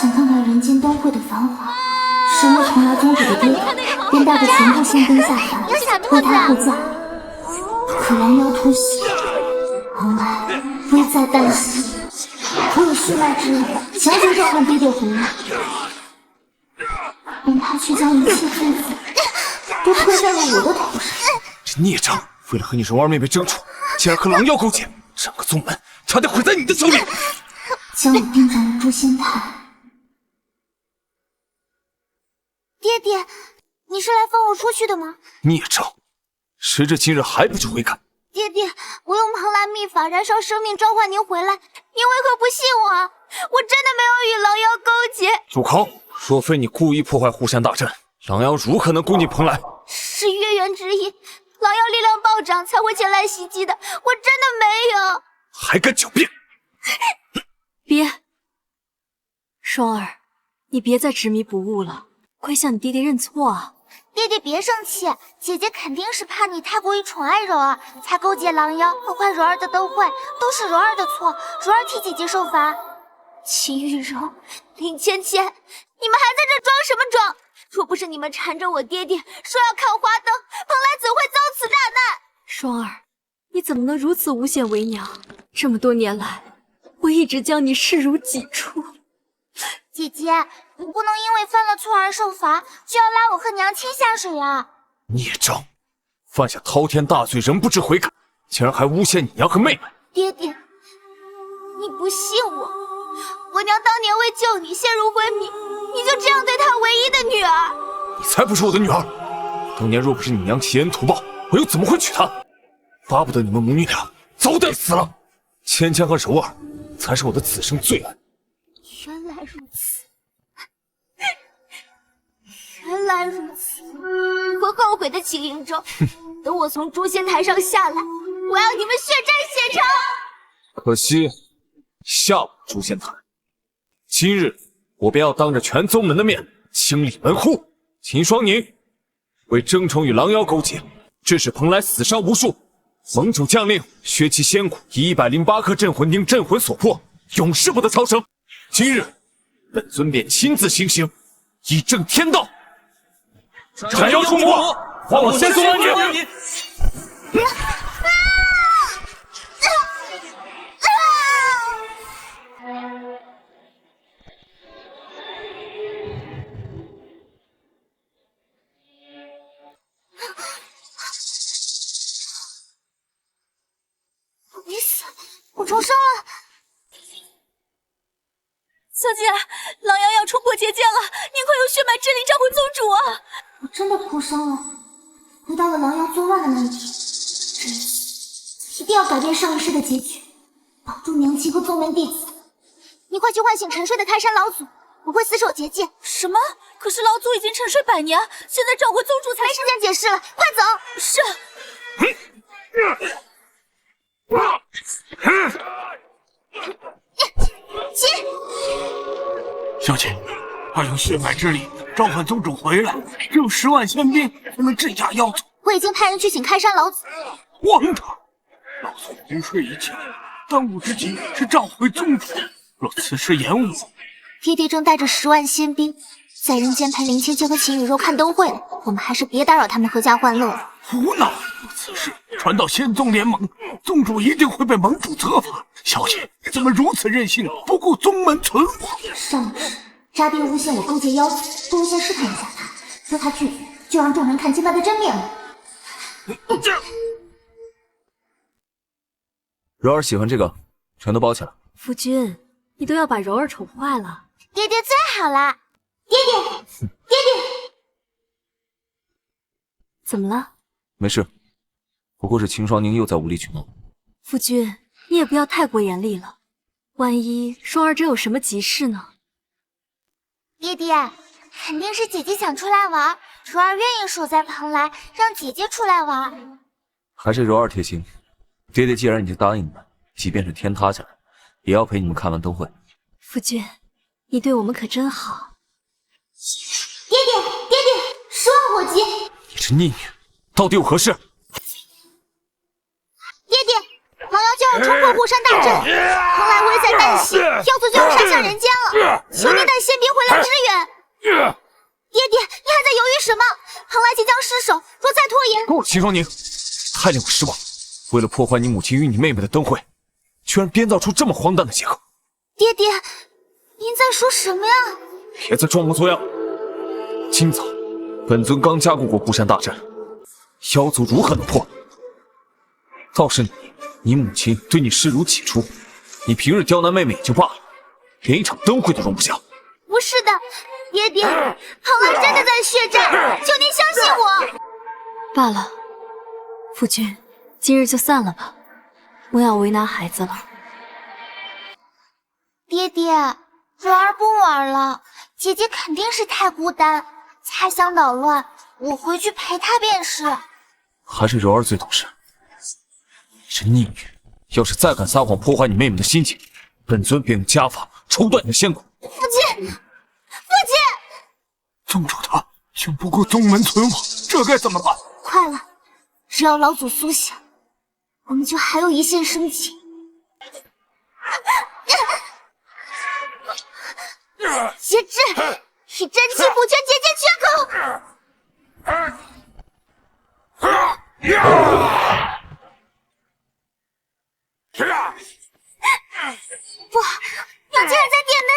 想看看人间灯会的繁华。身为蓬莱宗主的爹便带着全部新兵下凡，为他护驾。可拦腰突袭，蓬莱危在旦夕。我有血脉之力，强行召唤爹爹回来，但他却将一切罪责都推在了我的头上。这孽障，为了和你蓉儿妹妹争宠，竟然和狼妖勾结，整个宗门差点毁在你的手里。将我定在了诛仙台。爹爹，你是来放我出去的吗？孽障，时至今日还不知悔改。爹爹，我用蓬莱秘法燃烧生命召唤您回来，您为何不信我？我真的没有与狼妖勾结。住口！若非你故意破坏护山大阵，狼妖如何能攻进蓬莱？是月圆之意，狼妖力量暴涨才会前来袭击的，我真的没有。还敢狡辩！别，双儿，你别再执迷不悟了，快向你爹爹认错啊！爹爹别生气，姐姐肯定是怕你太过于宠爱柔儿，才勾结狼妖破坏柔儿的灯会，都是柔儿的错，柔儿替姐姐受罚。秦雨柔、林芊芊，你们还在这装什么装？若不是你们缠着我爹爹说要看花灯，蓬莱怎会遭此大难？双儿，你怎么能如此无险为娘？这么多年来，我一直将你视如己出。姐姐，你不能因为犯了错而受罚，就要拉我和娘亲下水啊！孽障，犯下滔天大罪，仍不知悔改，竟然还诬陷你娘和妹妹！爹爹，你不信我，我娘当年为救你陷入昏迷，你就这样对她唯一的女儿？你才不是我的女儿！当年若不是你娘弃恩图报，我又怎么会娶她？巴不得你们母女俩早点死了！芊芊和柔儿才是我的此生最爱。原来如此，原来如此，你会后悔的，祁灵州。等我从诛仙台上下来，我要你们血债血偿。可惜下不了诛仙台，今日我便要当着全宗门的面清理门户。秦双宁为争宠与狼妖勾结，致使蓬莱死伤无数，盟主将令削其仙骨，以108颗镇魂钉镇魂所破，永世不得超生。今日本尊便亲自行刑，以正天道。斩妖除魔，还我仙宗安宁！我没死，我重生了。小姐，狼妖要冲破结界了，您快用血脉之力召回宗主啊！我真的重生了，回到了狼妖作乱的那一天。这一次一定要改变上一世的结局，保住娘亲和宗门弟子。你快去唤醒沉睡的开山老祖，我会死守结界。什么？可是老祖已经沉睡100年，现在召回宗主才没时间解释了，快走！是。小姐，快用血脉之力召唤宗主回来，只有10万仙兵才能镇压妖族。我已经派人去请开山老祖。荒唐！老祖昏睡一觉，当务之急是召回宗主。若此事延误，爹爹正带着10万仙兵在人间陪林芊芊和秦雨柔看灯会呢，我们还是别打扰他们合家欢乐了。胡闹！若此事传到仙宗联盟，宗主一定会被盟主责罚。小姐怎么如此任性，不顾宗门存亡？上一世渣爹诬陷我勾结妖族，不如先试探一下他，若他拒绝，就让众人看清他的真面目。柔儿喜欢这个，全都包起来。夫君，你都要把柔儿宠坏了。爹爹最好啦！爹爹，爹爹，怎么了？没事，不过是秦双宁又在无理取闹。夫君，你也不要太过严厉了，万一双儿真有什么急事呢？爹爹，肯定是姐姐想出来玩，柔儿愿意守在蓬莱，让姐姐出来玩。还是柔儿贴心，爹爹既然已经答应你们，即便是天塌下来，也要陪你们看完灯会。夫君，你对我们可真好。爹爹，爹爹，10万火急！你这逆女，到底有何事？爹爹，狼妖就要冲破护山大阵，蓬莱危在旦夕，妖族就要杀下人间了，求您带仙兵回来支援。爹爹，你还在犹豫什么？蓬莱即将失守，若再拖延……够了，秦双宁，太令我失望！为了破坏你母亲与你妹妹的灯会，居然编造出这么荒诞的借口。爹爹，您在说什么呀？别再装模作样！今早，本尊刚加固过护山大阵，妖族如何能破？倒是你母亲对你视如己出，你平日刁难妹妹也就罢了，连一场灯会都容不下。不是的，爹爹，蓬莱真的在血战，求您相信我。罢了，夫君，今日就散了吧，不要为难孩子了。爹爹，蓉儿不玩了，姐姐肯定是太孤单，才想捣乱，我回去陪她便是。还是柔儿最懂事。你这逆女，要是再敢撒谎破坏你妹妹的心情，本尊便用家法抽断你的仙骨。父亲，父亲！宗主他竟不顾宗门存亡，这该怎么办？快了，只要老祖苏醒，我们就还有一线生机。节制，以真气补全结界缺口。不，娘亲还在殿内。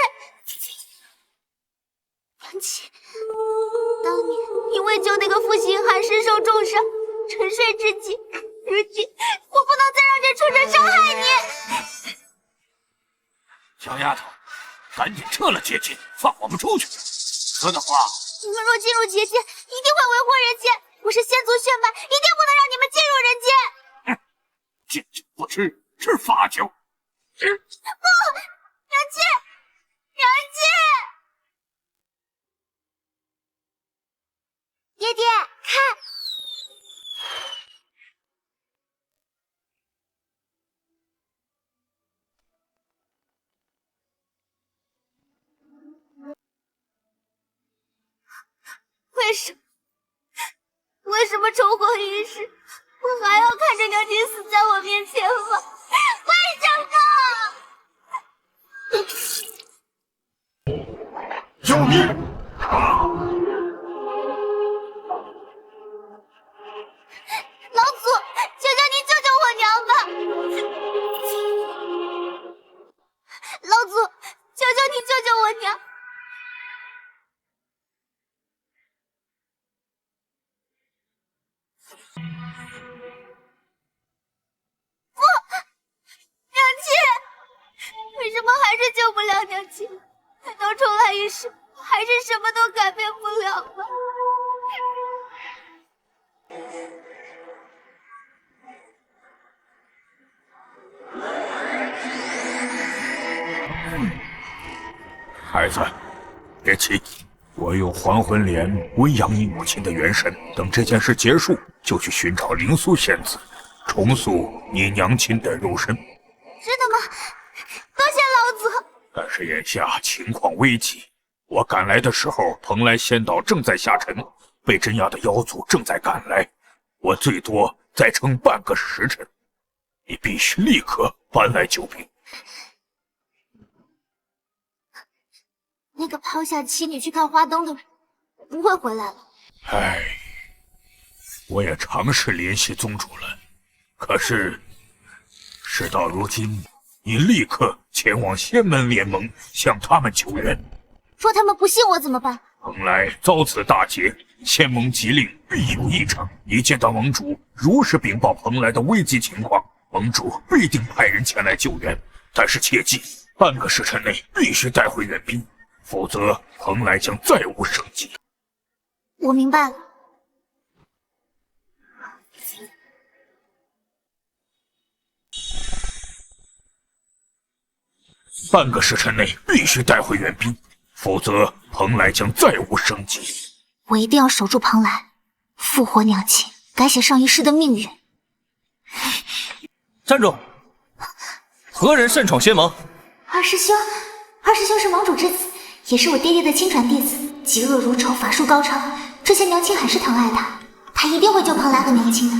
娘亲，当年因为救那个负心汉身受重伤，沉睡至今，如今我不能再让这畜生伤害你。小丫头，赶紧撤了结界，放我们出去。否则的话，你们若进入结界，一定会为祸人间。我是仙族血脉，一定不能让你们进入人间。戒酒不吃，吃罚酒。不，娘亲，娘亲，爹爹，看。为什么重活一世，我还要看着娘亲死在我面前吗？为什么？救命！老祖，求求您救救我娘吧！老祖，求求您救救我娘！为什么还是救不了娘亲？难道重来一世，还是什么都改变不了吗？孩子，别急，我用还魂莲温养你母亲的元神，等这件事结束，就去寻找灵苏仙子，重塑你娘亲的肉身。真的吗？多谢老祖。但是眼下情况危急，我赶来的时候，蓬莱仙岛正在下沉，被镇压的妖族正在赶来，我最多再撑半个时辰，你必须立刻搬来救兵。那个抛下妻女去看花灯的人，不会回来了。唉，我也尝试联系宗主了，可是事到如今，你立刻前往仙门联盟向他们求援。若他们不信我怎么办？蓬莱遭此大劫，仙盟急令必有异常。一见到盟主，如实禀报蓬莱的危急情况，盟主必定派人前来救援。但是切记，半个时辰内必须带回援兵，否则蓬莱将再无生机。我明白了。半个时辰内必须带回援兵，否则蓬莱将再无生机。我一定要守住蓬莱，复活娘亲，改写上一世的命运。站住！何人擅闯仙盟？二师兄是盟主之子，也是我爹爹的亲传弟子，嫉恶如仇，法术高超。之前娘亲很是疼爱他，他一定会救蓬莱和娘亲的。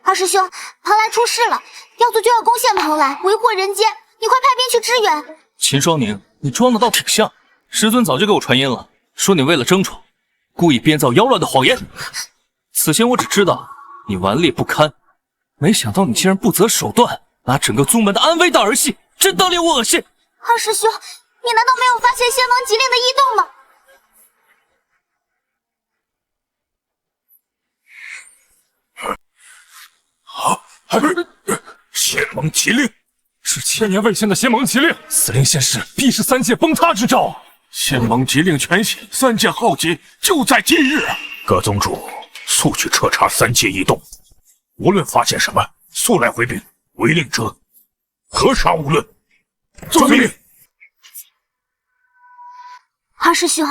二师兄，蓬莱出事了，妖族就要攻陷蓬莱，为祸人间，你快派兵去支援。秦双宁，你装的倒挺像。师尊早就给我传音了，说你为了争宠，故意编造妖乱的谎言。此前我只知道你顽劣不堪，没想到你竟然不择手段，拿整个宗门的安危当儿戏，真当令我恶心。二师兄，你难道没有发现仙盟吉令的异动吗？仙盟吉令是千年未现的仙盟吉令，此令现世，必是三界崩塌之兆。仙盟吉令全显，三界浩劫就在今日。各宗主速去彻查三界异动，无论发现什么，速来回禀。违令者，格杀勿论。遵命。二师兄，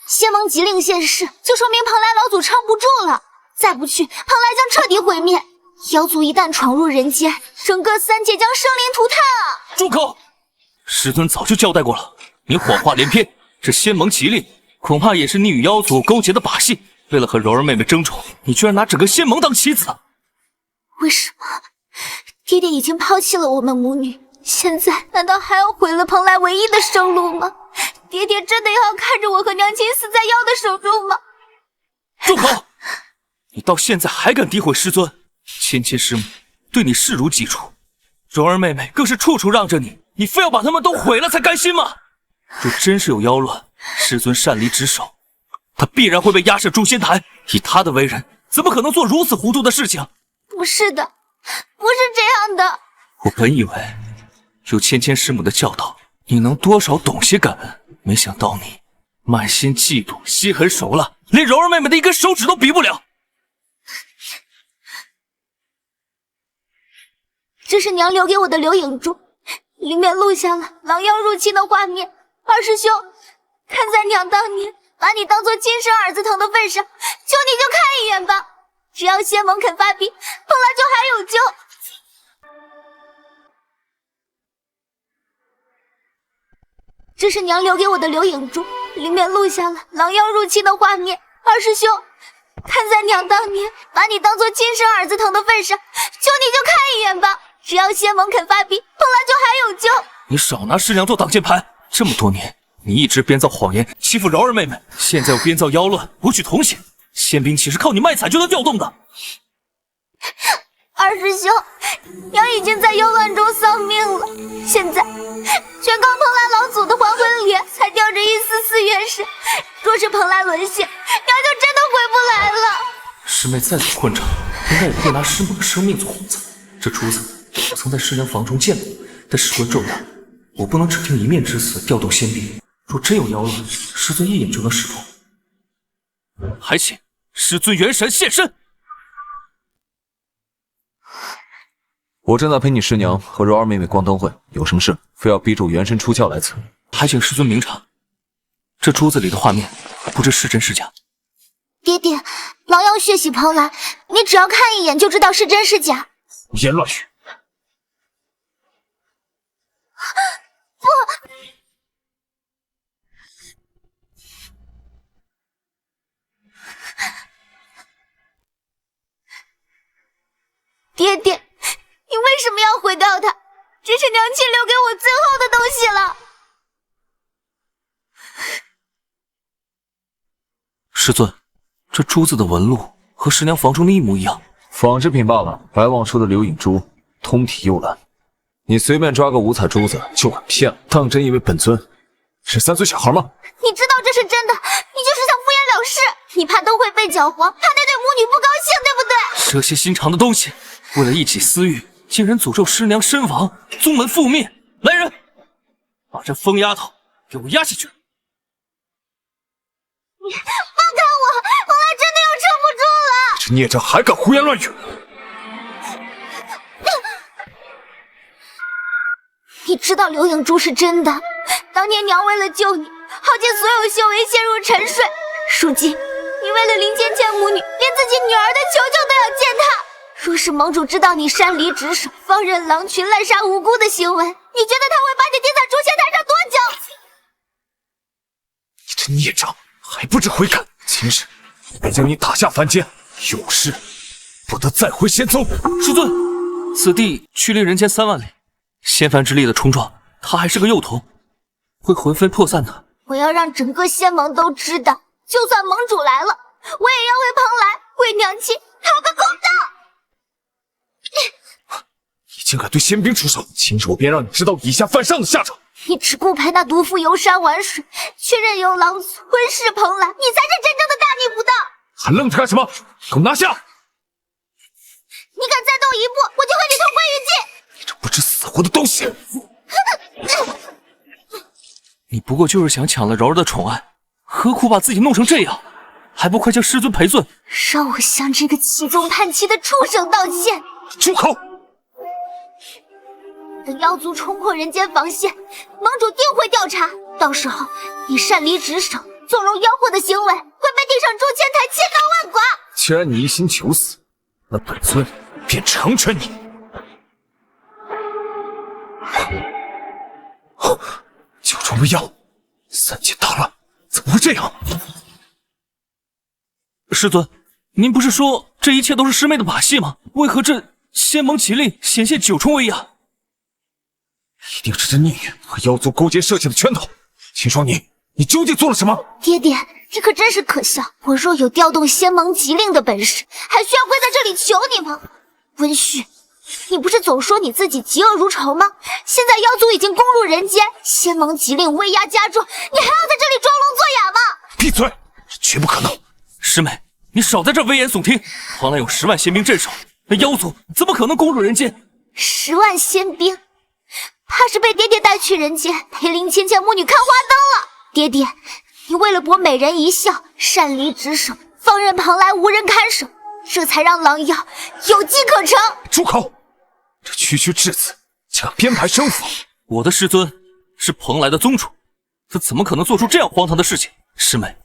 仙盟吉令现世，就说明蓬莱老祖撑不住了，再不去，蓬莱将彻底毁灭。妖族一旦闯入人间，整个三界将生灵涂炭啊！住口！师尊早就交代过了，你谎话连篇，这仙盟吉令恐怕也是你与妖族勾结的把戏。为了和柔儿妹妹争宠，你居然拿整个仙盟当棋子！为什么？爹爹已经抛弃了我们母女，现在难道还要毁了蓬莱唯一的生路吗？爹爹真的要看着我和娘亲死在妖的手中吗？住口！你到现在还敢诋毁师尊？芊芊师母对你视如己出，柔儿妹妹更是处处让着你，你非要把他们都毁了才甘心吗？若真是有妖乱，师尊擅离职守，他必然会被压下诛仙台。以他的为人，怎么可能做如此糊涂的事情？不是的，不是这样的。我本以为有芊芊师母的教导，你能多少懂些感恩，没想到你满心嫉妒，心狠手辣，连柔儿妹妹的一根手指都比不了。这是娘留给我的留影珠，里面录下了狼妖入侵的画面。二师兄，看在娘当年把你当做亲生儿子疼的份上，求你就看一眼吧。只要仙盟肯发兵，蓬莱就还有救。这是娘留给我的留影珠，里面录下了狼妖入侵的画面。二师兄，看在娘当年把你当做亲生儿子疼的份上，求你就看一眼吧。只要仙盟肯发兵，蓬莱就还有救。你少拿师娘做挡箭牌！这么多年，你一直编造谎言欺负柔儿妹妹，现在又编造妖乱博取同情，仙兵岂是靠你卖惨就能调动的？二师兄，娘已经在妖乱中丧命了，现在全靠蓬莱老祖的还魂莲才吊着一丝丝元神。若是蓬莱沦陷，娘就真的回不来了。师妹再怎混账，应该也不会拿师母的生命做幌子。这珠子我曾在师娘房中见过，但事关重大，我不能只听一面之词调动仙兵。若真有妖乱，师尊一眼就能识破。还请师尊元神现身。我正在陪你师娘和柔儿妹妹逛灯会，有什么事非要逼着元神出窍来此？还请师尊明察，这珠子里的画面不知是真是假。爹爹，狼妖血洗蓬莱，你只要看一眼就知道是真是假。胡言乱语！不，爹爹，你为什么要毁掉它？这是娘亲留给我最后的东西了。师尊，这珠子的纹路和师娘房中的一模一样。仿制品罢了。白望出的流影珠，通体幽蓝，你随便抓个五彩珠子就敢骗了？当真以为本尊是3岁小孩吗？你知道这是真的，你就是想敷衍了事。你怕灯会被搅黄，怕那对母女不高兴，对不对？蛇蝎心肠的东西，为了一己私欲，竟然诅咒师娘身亡，宗门覆灭。来人，把这疯丫头给我押下去！你放开我，蓬莱真的要撑不住了！这孽障还敢胡言乱语！你知道流影珠是真的，当年娘为了救你，耗尽所有修为陷入沉睡。如今你为了林芊芊母女，连自己女儿的求救都要践踏。若是盟主知道你擅离职守，放任狼群滥杀无辜的行为，你觉得他会把你钉在诛仙台上多久？你这孽障还不知悔改！今日我将你打下凡间，有事不得再回仙宗。师尊，此地距离人间3万里，仙凡之力的冲撞，他还是个幼童，会魂飞魄散的。我要让整个仙盟都知道，就算盟主来了，我也要为蓬莱、为娘亲讨个公道。你竟敢对仙兵出手，今日我便让你知道以下犯上的下场。你只顾陪那毒妇游山玩水，却任由狼族吞噬蓬莱，你才是真正的大逆不道！还愣着干什么？给我拿下！你敢再动一步，我就和你同归于尽！你这不知死活的东西！你不过就是想抢了柔儿的宠爱，何苦把自己弄成这样？还不快将师尊赔罪！让我向这个弃宗叛妻的畜生道歉！住口！等妖族冲破人间防线，盟主定会调查，到时候你擅离职守、纵容妖祸的行为会被钉上诛千台，千刀万剐。既然你一心求死，那本尊便成全你。九重为药，三界大乱，怎么会这样？师尊，您不是说这一切都是师妹的把戏吗？为何这仙盟吉令显现九重威压？一定是这孽缘和妖族勾结设下的圈套。秦霜凝，你究竟做了什么？爹爹，你可真是可笑！我若有调动仙盟吉令的本事，还需要跪在这里求你吗？温煦，你不是总说你自己嫉恶如仇吗？现在妖族已经攻入人间，仙盟吉令威压加重，你还要在这里装聋作哑吗？闭嘴！这绝不可能！师妹，你少在这危言耸听。蓬莱有10万仙兵镇守，那妖族怎么可能攻入人间？10万仙兵，怕是被爹爹带去人间陪林芊芊母女看花灯了。爹爹，你为了博美人一笑，擅离职守，放任蓬莱无人看守，这才让狼妖有机可乘。住口！这区区稚子竟敢编排生父！我的师尊是蓬莱的宗主，他怎么可能做出这样荒唐的事情？师妹，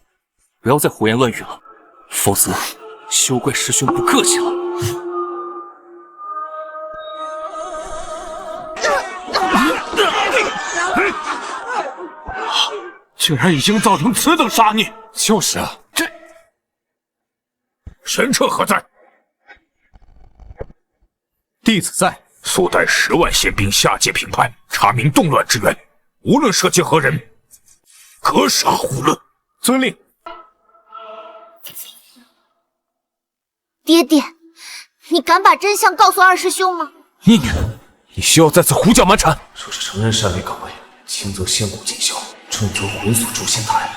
不要再胡言乱语了，否则休怪师兄不客气了。竟然已经造成此等杀孽！就是啊，这神彻何在？弟子在。速带10万仙兵下界平叛，查明动乱之源，无论涉及何人，格杀勿论。遵令。爹爹，你敢把真相告诉二师兄吗？孽女，你需要再次胡搅蛮缠。说是承认擅离岗位，轻则仙骨尽消，重则魂锁诛仙台。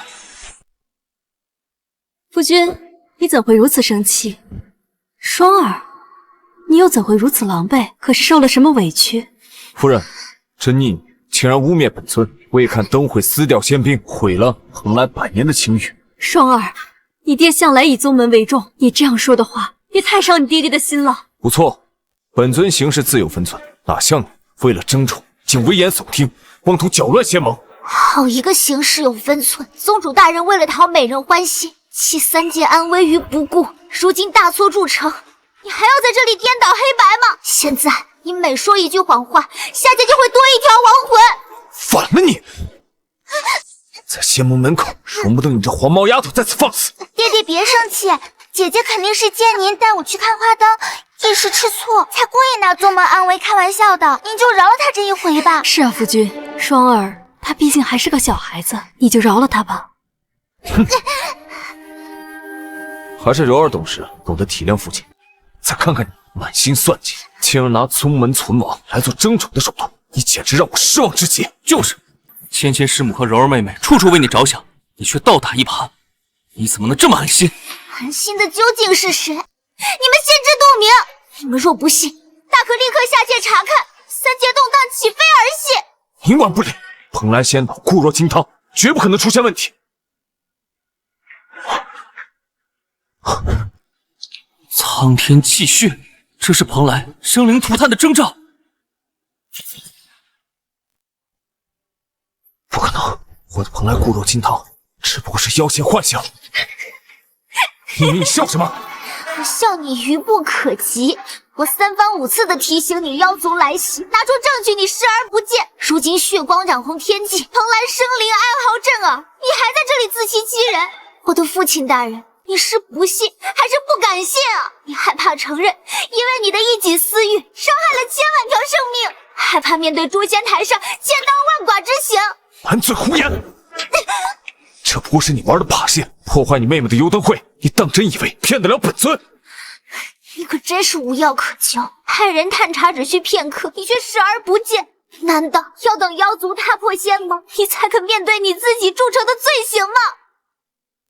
夫君，你怎会如此生气？双儿，你又怎会如此狼狈？可是受了什么委屈？夫人，这逆女竟然污蔑本尊，未看灯会撕掉仙兵，毁了蓬莱100年的清誉。双儿，你爹向来以宗门为重，你这样说的话，也太伤你爹爹的心了。不错，本尊行事自有分寸，哪像你为了争宠，竟危言耸听，妄图搅乱仙盟。好一个行事有分寸！宗主大人为了讨美人欢心，弃3界安危于不顾，如今大错铸成，你还要在这里颠倒黑白吗？现在你每说一句谎话，下界就会多一条亡魂。反了你！在仙盟门口，容不得你这黄毛丫头在此放肆！爹爹别生气，姐姐肯定是见您带我去看花灯，一时吃醋，才故意拿宗门安危开玩笑的。您就饶了她这一回吧。是啊，夫君，双儿她毕竟还是个小孩子，你就饶了她吧。哼，还是柔儿懂事，懂得体谅父亲。再看看你，满心算计，竟然拿宗门存亡来做争宠的手段，你简直让我失望至极。就是，芊芊师母和柔儿妹妹处处为你着想，你却倒打一耙，你怎么能这么狠心？狠心的究竟是谁？你们心知肚明。你们若不信，大可立刻下界查看，3界动荡岂非儿戏？冥顽不灵，蓬莱仙岛固若金汤，绝不可能出现问题。苍天继续，这是蓬莱生灵涂炭的征兆。不可能，我的蓬莱固若金汤，只不过是妖邪幻想。你笑什么？我笑你愚不可及。我3番5次的提醒你妖族来袭，拿出证据你视而不见。如今血光染红天际，蓬莱生灵哀嚎震耳，你还在这里自欺欺人。我的父亲大人，你是不信还是不敢信啊？你害怕承认，因为你的一己私欲伤害了千万条生命，害怕面对诛仙台上剑刀万剐之刑。满嘴胡言！这不过是你玩的把戏，破坏你妹妹的幽灯会，你当真以为骗得了本尊？你可真是无药可救，派人探查只需片刻，你却视而不见。难道要等妖族踏破仙盟，你才肯面对你自己铸成的罪行吗？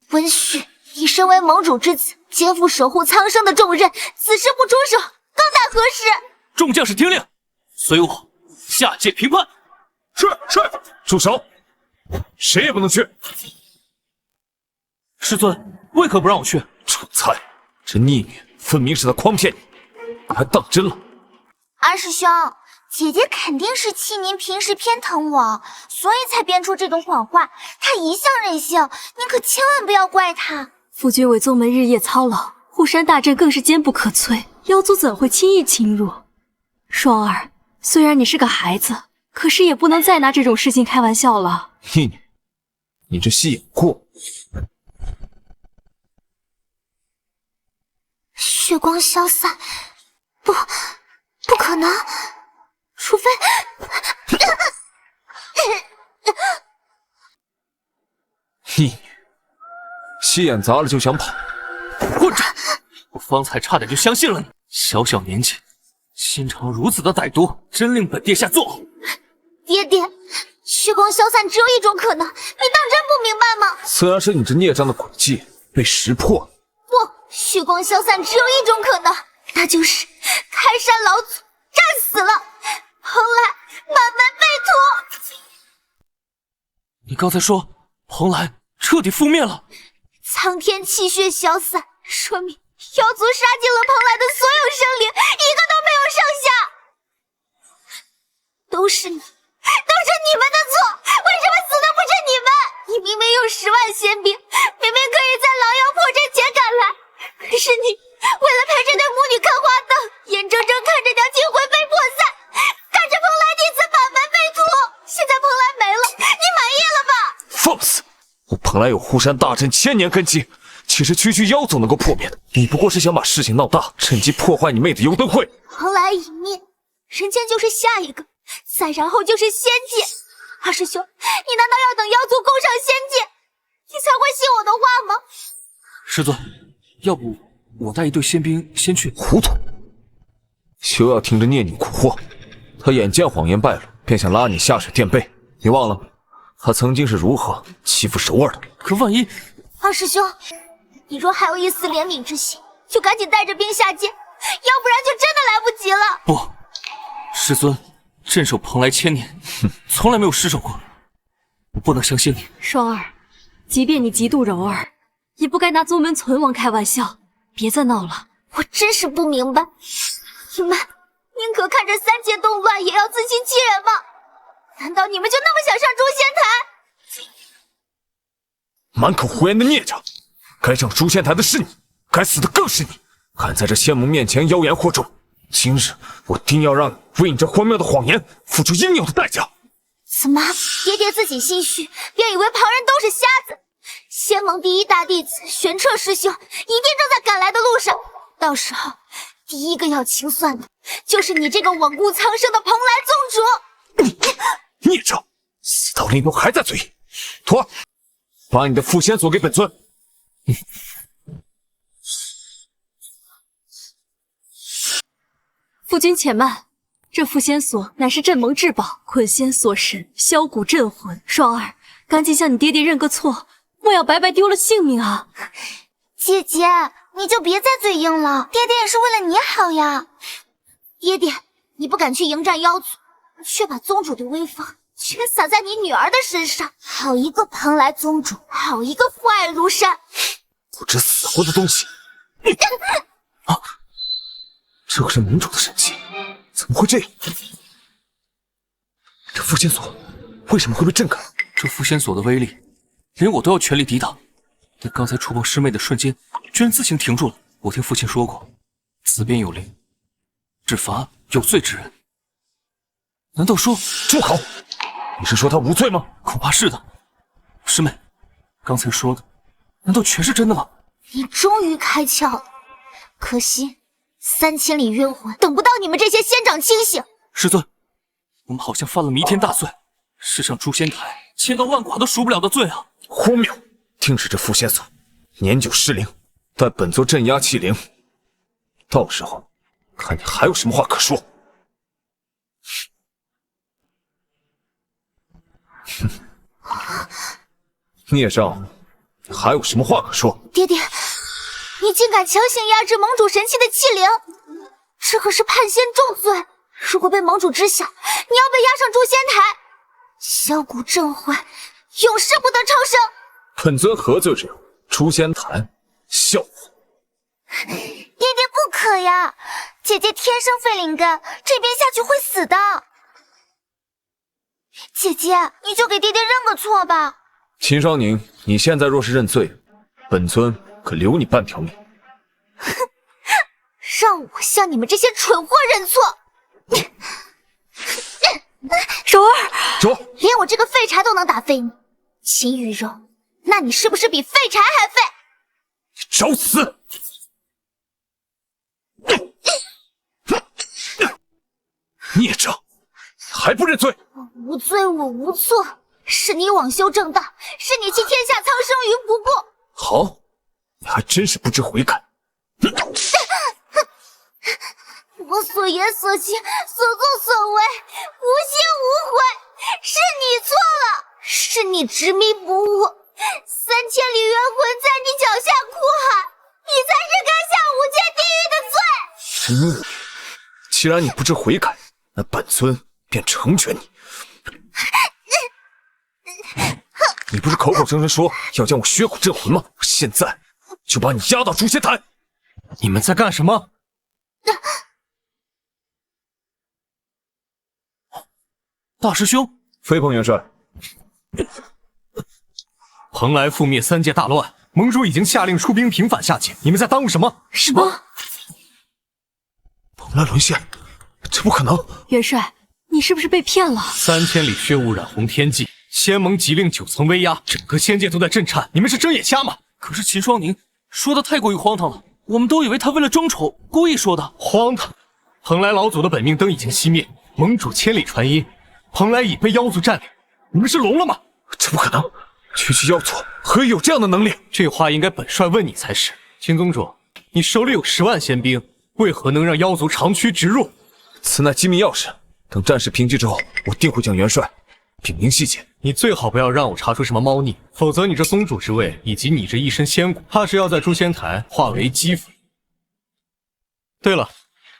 温煦，你身为盟主之子，肩负守护苍生的重任，此时不出手，更待何时？众将士听令，随我下界评判。是。住手！谁也不能去。师尊，为何不让我去？蠢材，这逆女分明是在诓骗你，你还当真了？二师兄，姐姐肯定是气您平时偏疼我，所以才编出这种谎话。她一向任性，您可千万不要怪她。夫君为宗门日夜操劳，护山大阵更是坚不可摧，妖族怎会轻易侵入？双儿，虽然你是个孩子，可是也不能再拿这种事情开玩笑了。逆女，你这戏演过。血光消散，不可能，除非……逆女，戏演砸了就想跑？混账！我方才差点就相信了你，小小年纪，心肠如此的歹毒，真令本殿下作呕。爹爹，血光消散只有一种可能，你当真不明白吗？自然是你这孽障的诡计被识破了。不，血光消散只有一种可能，那就是开山老祖战死了，蓬莱满门被屠。你刚才说蓬莱彻底覆灭了？苍天气血消散，说明妖族杀尽了蓬莱的所有生灵，一个都没有剩下。都是你们的错，为什么死的不是你们？你明明有10万仙兵，明明可以在狼妖破阵前赶来，可是你为了陪这对母女看花灯，眼睁睁看着条金魂被破散，看着蓬莱弟子满门被屠，现在蓬莱没了，你满意了吧？放肆！我蓬莱有护山大阵1000年根基，岂是区区妖族能够破灭的？你不过是想把事情闹大，趁机破坏你妹的幽灯会。蓬莱一灭，人间就是下一个，再然后就是仙界。二师兄，你难道要等妖族攻上仙界，你才会信我的话吗？师尊，要不我带一队仙兵先去？糊涂！休要听着孽女蛊惑，她眼见谎言败露，便想拉你下水垫背。你忘了她曾经是如何欺负首尔的？可万一……二师兄，你若还有一丝怜悯之心，就赶紧带着兵下界，要不然就真的来不及了。不，师尊镇守蓬莱1000年，从来没有失手过，我不能相信你。双儿，即便你嫉妒柔儿，也不该拿宗门存亡开玩笑。别再闹了。我真是不明白，你们宁可看着3界动乱，也要自欺欺人吗？难道你们就那么想上诛仙台？满口胡言的孽障！该上诛仙台的是你，该死的更是你！敢在这仙盟面前妖言惑众，今日我定要让你为你这荒谬的谎言付出应有的代价！怎么，爹爹自己心虚，便以为旁人都是瞎子？仙盟第一大弟子玄彻师兄一定正在赶来的路上，到时候第一个要清算的就是你这个罔顾苍生的蓬莱宗主！孽障，死到临头还在嘴硬！徒儿，把你的缚仙锁给本尊。夫君且慢，这缚仙锁乃是镇盟至宝，捆仙锁神，削骨镇魂。双儿，赶紧向你爹爹认个错，莫要白白丢了性命啊！姐姐，你就别再嘴硬了，爹爹也是为了你好呀。爹爹，你不敢去迎战妖族，却把宗主的威风全洒在你女儿的身上，好一个蓬莱宗主，好一个父爱如山，不知死活的东西！啊，这可是盟主的神器，怎么会这样？这缚仙锁为什么会被震开？这缚仙锁的威力，连我都要全力抵挡。但刚才触碰师妹的瞬间，居然自行停住了。我听父亲说过，此边有灵，只罚有罪之人。难道说……住口！你是说他无罪吗？恐怕是的。师妹，刚才说的，难道全是真的吗？你终于开窍了，可惜3000里冤魂等不到你们这些仙长清醒。师尊，我们好像犯了弥天大罪，是上诛仙台千刀万剐都赎不了的罪啊！荒谬！定是这缚仙所年久失灵，待本座镇压气灵，到时候看你还有什么话可说。孽障，你还有什么话可说？爹爹，你竟敢强行压制盟主神器的气灵，这可是叛仙重罪。如果被盟主知晓，你要被押上诛仙台，削骨震魂，永世不得超生。本尊何罪之有？诛仙台，笑话！爹爹不可呀，姐姐天生废灵根，这边下去会死的。姐姐，你就给爹爹认个错吧。秦双宁，你现在若是认罪，本尊可留你半条命。让我向你们这些蠢货认错！柔儿，走！连我这个废柴都能打飞你，秦雨柔，那你是不是比废柴还废？你找死！孽障，还不认罪？我无罪，我无错，是你枉修正道，是你弃天下苍生于不顾。好，你还真是不知悔改。我所言所行所作所为无心无悔，是你错了，是你执迷不悟，3000里冤魂在你脚下哭喊，你才是该下无间地狱的罪。既然你不知悔改，那本尊便成全你。你不是口口声声说要将我削骨镇魂吗？我现在就把你押到诛仙台。你们在干什么？大师兄，飞鹏元帅，蓬莱覆灭3界大乱，盟主已经下令出兵平反下界，你们在耽误什么？什么？蓬莱沦陷，这不可能！元帅，你是不是被骗了？3000里血雾染红天际，仙盟急令9层威压，整个仙界都在震颤，你们是睁眼瞎吗？可是秦双宁说的太过于荒唐了，我们都以为他为了争宠故意说的。荒唐！蓬莱老祖的本命灯已经熄灭，盟主千里传音，蓬莱已被妖族占领，你们是聋了吗？这不可能！区区妖族何以有这样的能力？这话应该本帅问你才是。秦宗主，你手里有10万仙兵，为何能让妖族长驱直入？此乃机密钥匙，等战事平息之后，我定会向元帅禀明细节。你最好不要让我查出什么猫腻，否则你这宗主之位以及你这一身仙骨，怕是要在诛仙台化为齑粉。对了，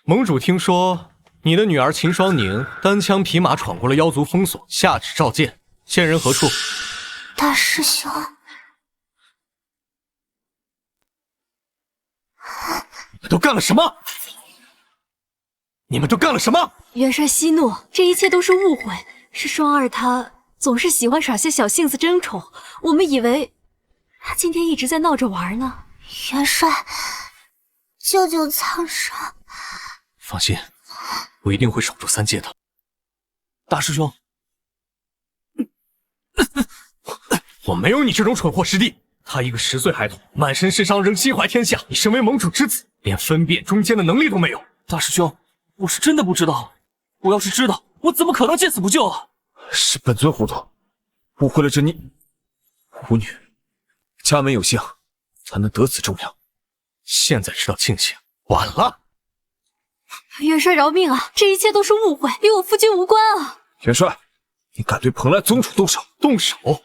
盟主听说你的女儿秦双宁单枪匹马闯过了妖族封锁，下旨召见，现人何处？大师兄，你们都干了什么？你们都干了什么？元帅息怒，这一切都是误会，是双儿他总是喜欢耍些小性子争宠，我们以为他今天一直在闹着玩呢。元帅，救救苍生！放心，我一定会守住3界的。大师兄，我没有你这种蠢货师弟。他一个10岁孩童，满身是伤，仍心怀天下。你身为盟主之子，连分辨忠奸的能力都没有。大师兄，我是真的不知道，我要是知道，我怎么可能见死不救啊？是本尊糊涂，误会了这舞女，家门有幸，才能得此重量。现在知道庆幸，晚了。元帅饶命啊！这一切都是误会，与我夫君无关啊！元帅，你敢对蓬莱宗主动手？动手！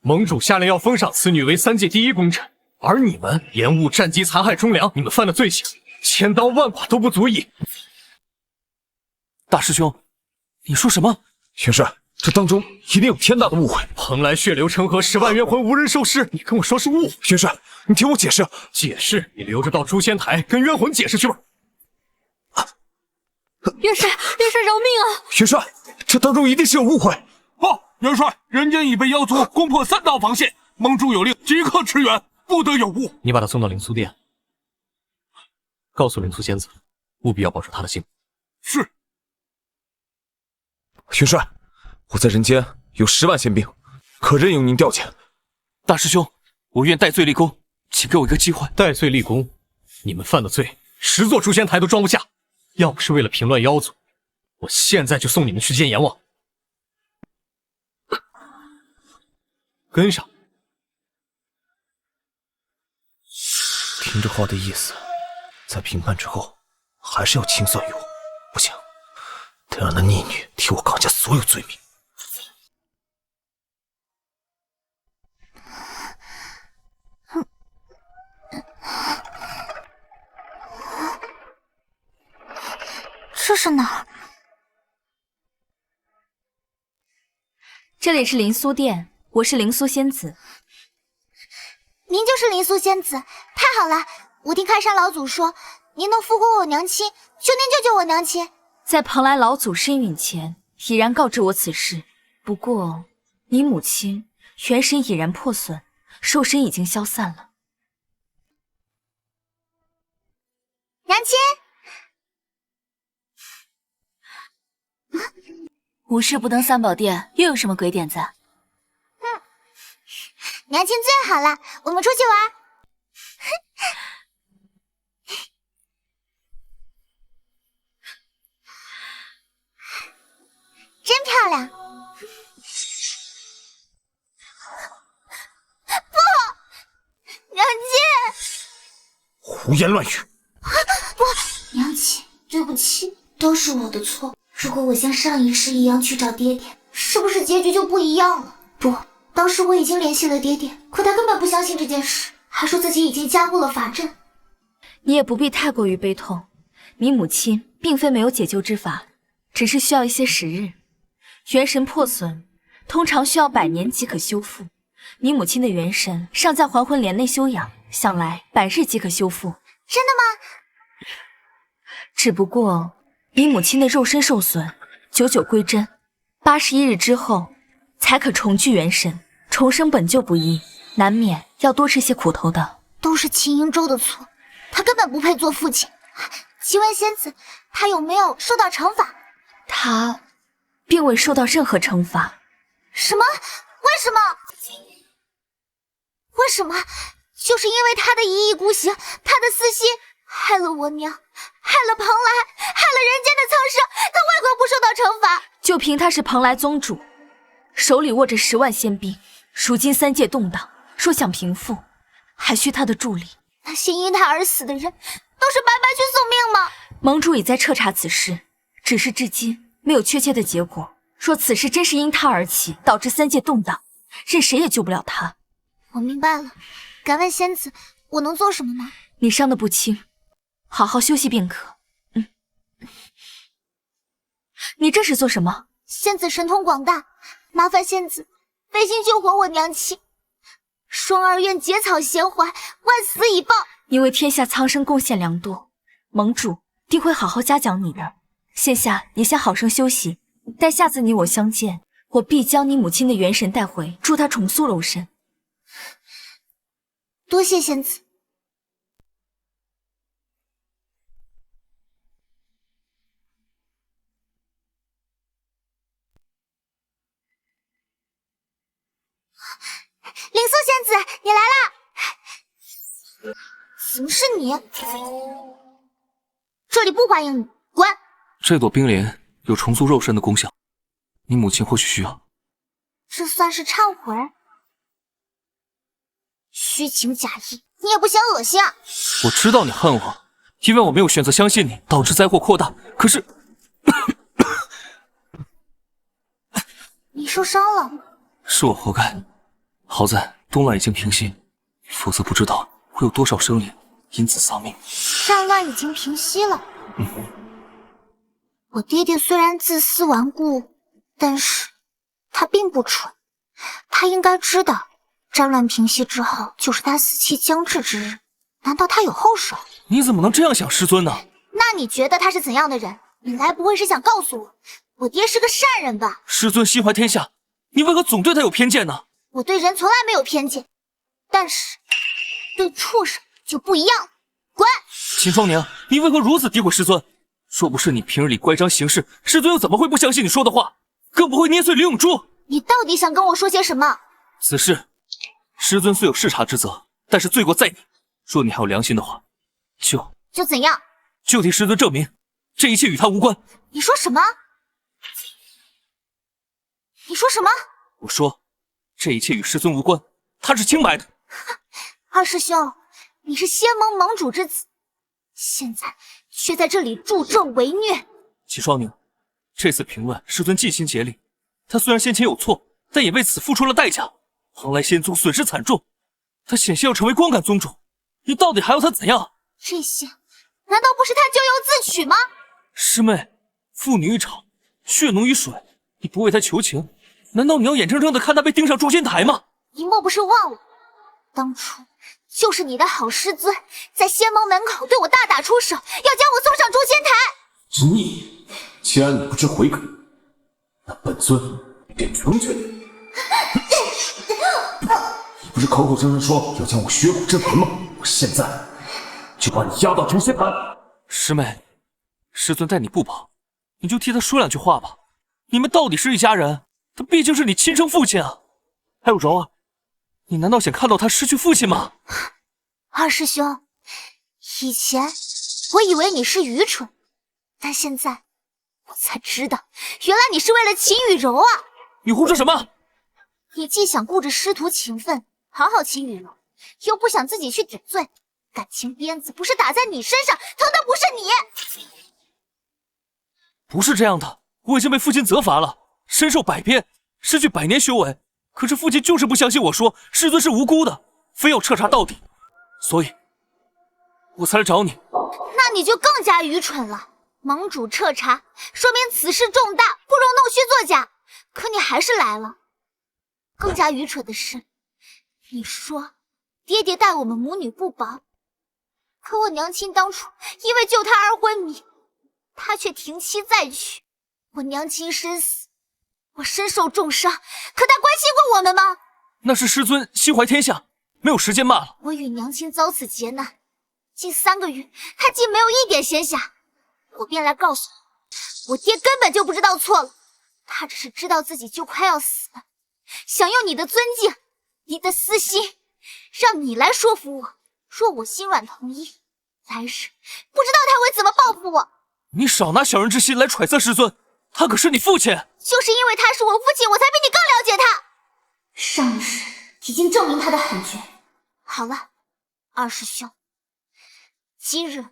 盟主下令要封赏此女为3界第1功臣，而你们延误战机，残害忠良，你们犯的罪行，千刀万剐都不足以。大师兄，你说什么？元帅，这当中一定有天大的误会。蓬莱血流成河，10万冤魂无人收尸，你跟我说是误会？元帅，你听我解释。解释？你留着到诛仙台跟冤魂解释去吧。元帅饶命啊！元帅，这当中一定是有误会。报，元帅，人间已被妖族攻破3道防线，盟主有令即刻驰援，不得有误。你把他送到灵苏殿，告诉灵苏仙子，务必要保住他的性命。是。元帅，我在人间有10万仙兵，可任由您调遣。大师兄，我愿戴罪立功，请给我一个机会。戴罪立功，你们犯的罪，10座诛仙台都装不下。要不是为了平乱妖族，我现在就送你们去见阎王。跟上。听这话的意思，在评判之后，还是要清算于我。不行，得让那逆女替我扛下所有罪名。这是哪儿？这里是灵苏殿，我是灵苏仙子。您就是灵苏仙子，太好了！我听开山老祖说，您能复活我娘亲，求您救救我娘亲。在蓬莱老祖身陨前，已然告知我此事。不过，你母亲元神已然破损，兽身已经消散了。娘亲。无事不登三宝殿，又有什么鬼点子？娘亲最好了，我们出去玩。真漂亮。不，娘亲。胡言乱语。不，娘亲，对不起，都是我的错。如果我像上一世一样去找爹爹，是不是结局就不一样了？不，当时我已经联系了爹爹，可他根本不相信这件事，还说自己已经加固了法阵。你也不必太过于悲痛，你母亲并非没有解救之法，只是需要一些时日。元神破损，通常需要100年即可修复。你母亲的元神尚在还魂莲内休养，想来100日即可修复。真的吗？只不过你母亲的肉身受损，99归真，81日之后才可重聚元神。重生本就不易，难免要多吃些苦头的。都是秦英州的错，他根本不配做父亲。请问仙子，他有没有受到惩罚？他并未受到任何惩罚。什么？为什么？为什么？就是因为他的一意孤行，他的私心，害了我娘，害了蓬莱，害了人间的苍生，他为何不受到惩罚？就凭他是蓬莱宗主，手里握着10万仙兵，如今3界动荡，若想平复，还需他的助力。那些因他而死的人，都是白白去送命吗？盟主已在彻查此事，只是至今没有确切的结果。若此事真是因他而起，导致3界动荡，任谁也救不了他。我明白了，敢问仙子，我能做什么吗？你伤得不轻，好好休息便可。你这是做什么？仙子神通广大，麻烦仙子费心救活我娘亲。双儿愿结草衔怀，万死以报。你为天下苍生贡献良多，盟主定会好好嘉奖你的。现下也先好生休息，待下次你我相见，我必将你母亲的元神带回，助她重塑肉身。多谢仙子。灵苏仙子，你来啦！怎么是你？这里不欢迎你，滚！这朵冰莲有重塑肉身的功效，你母亲或许需要。这算是忏悔？虚情假意，你也不嫌恶心啊！我知道你恨我，因为我没有选择相信你，导致灾祸扩大。可是，你受伤了？是我活该。好在动乱已经平息，否则不知道会有多少生灵因此丧命。战乱已经平息了。我爹爹虽然自私顽固，但是他并不蠢，他应该知道战乱平息之后就是他死期将至之日。难道他有后手？你怎么能这样想师尊呢？那你觉得他是怎样的人？你该不会是想告诉我爹是个善人吧？师尊心怀天下，你为何总对他有偏见呢？我对人从来没有偏见，但是对畜生就不一样了。滚！秦双娘，你为何如此诋毁师尊？若不是你平日里乖张行事，师尊又怎么会不相信你说的话？更不会捏碎李永珠。你到底想跟我说些什么？此事，师尊虽有视察之责，但是罪过在你。若你还有良心的话，就怎样？就替师尊证明，这一切与他无关。你说什么？你说什么？我说，这一切与师尊无关，他是清白的。二师兄，你是仙盟盟主之子，现在却在这里助纣为虐。齐双宁，这次平乱，师尊尽心竭力，他虽然先前有错，但也为此付出了代价。蓬莱仙宗损失惨重，他险些要成为光杆宗主，你到底还要他怎样？这些难道不是他咎由自取吗？师妹，父女一场，血浓于水，你不为他求情，难道你要眼睁睁地看他被钉上诛仙台吗？你莫不是忘了，当初就是你的好师尊在仙盟门口对我大打出手，要将我送上诛仙台。你，既然你不知悔改，那本尊便成全你。你不是口口声声说要将我血骨镇魂吗？我现在就把你押到诛仙台。师妹，师尊待你不薄，你就替他说两句话吧。你们到底是一家人，他毕竟是你亲生父亲啊。还有柔儿，你难道想看到他失去父亲吗？二师兄，以前我以为你是愚蠢，但现在我才知道，原来你是为了秦雨柔啊！你胡说什么？你既想顾着师徒情分，讨好秦雨柔，又不想自己去顶罪，感情鞭子不是打在你身上，疼的不是你。不是这样的，我已经被父亲责罚了，身受百鞭，失去100年修为。可是父亲就是不相信我说师尊是无辜的，非要彻查到底，所以我才来找你。那你就更加愚蠢了。盟主彻查，说明此事重大，不容弄虚作假。可你还是来了。更加愚蠢的是，你说爹爹待我们母女不薄，可我娘亲当初因为救他而昏迷，他却停妻再娶，我娘亲身死，我身受重伤，可他关心过我们吗？那是师尊心怀天下，没有时间罢了。我与娘亲遭此劫难，近3个月，他竟没有一点闲暇，我便来告诉你，我爹根本就不知道错了，他只是知道自己就快要死了，想用你的尊敬，你的私心，让你来说服我。若我心软同意，来日不知道他会怎么报复我。你少拿小人之心来揣测师尊，他可是你父亲。就是因为他是我父亲，我才比你更了解他。上一世已经证明他的狠绝。好了，二师兄，今日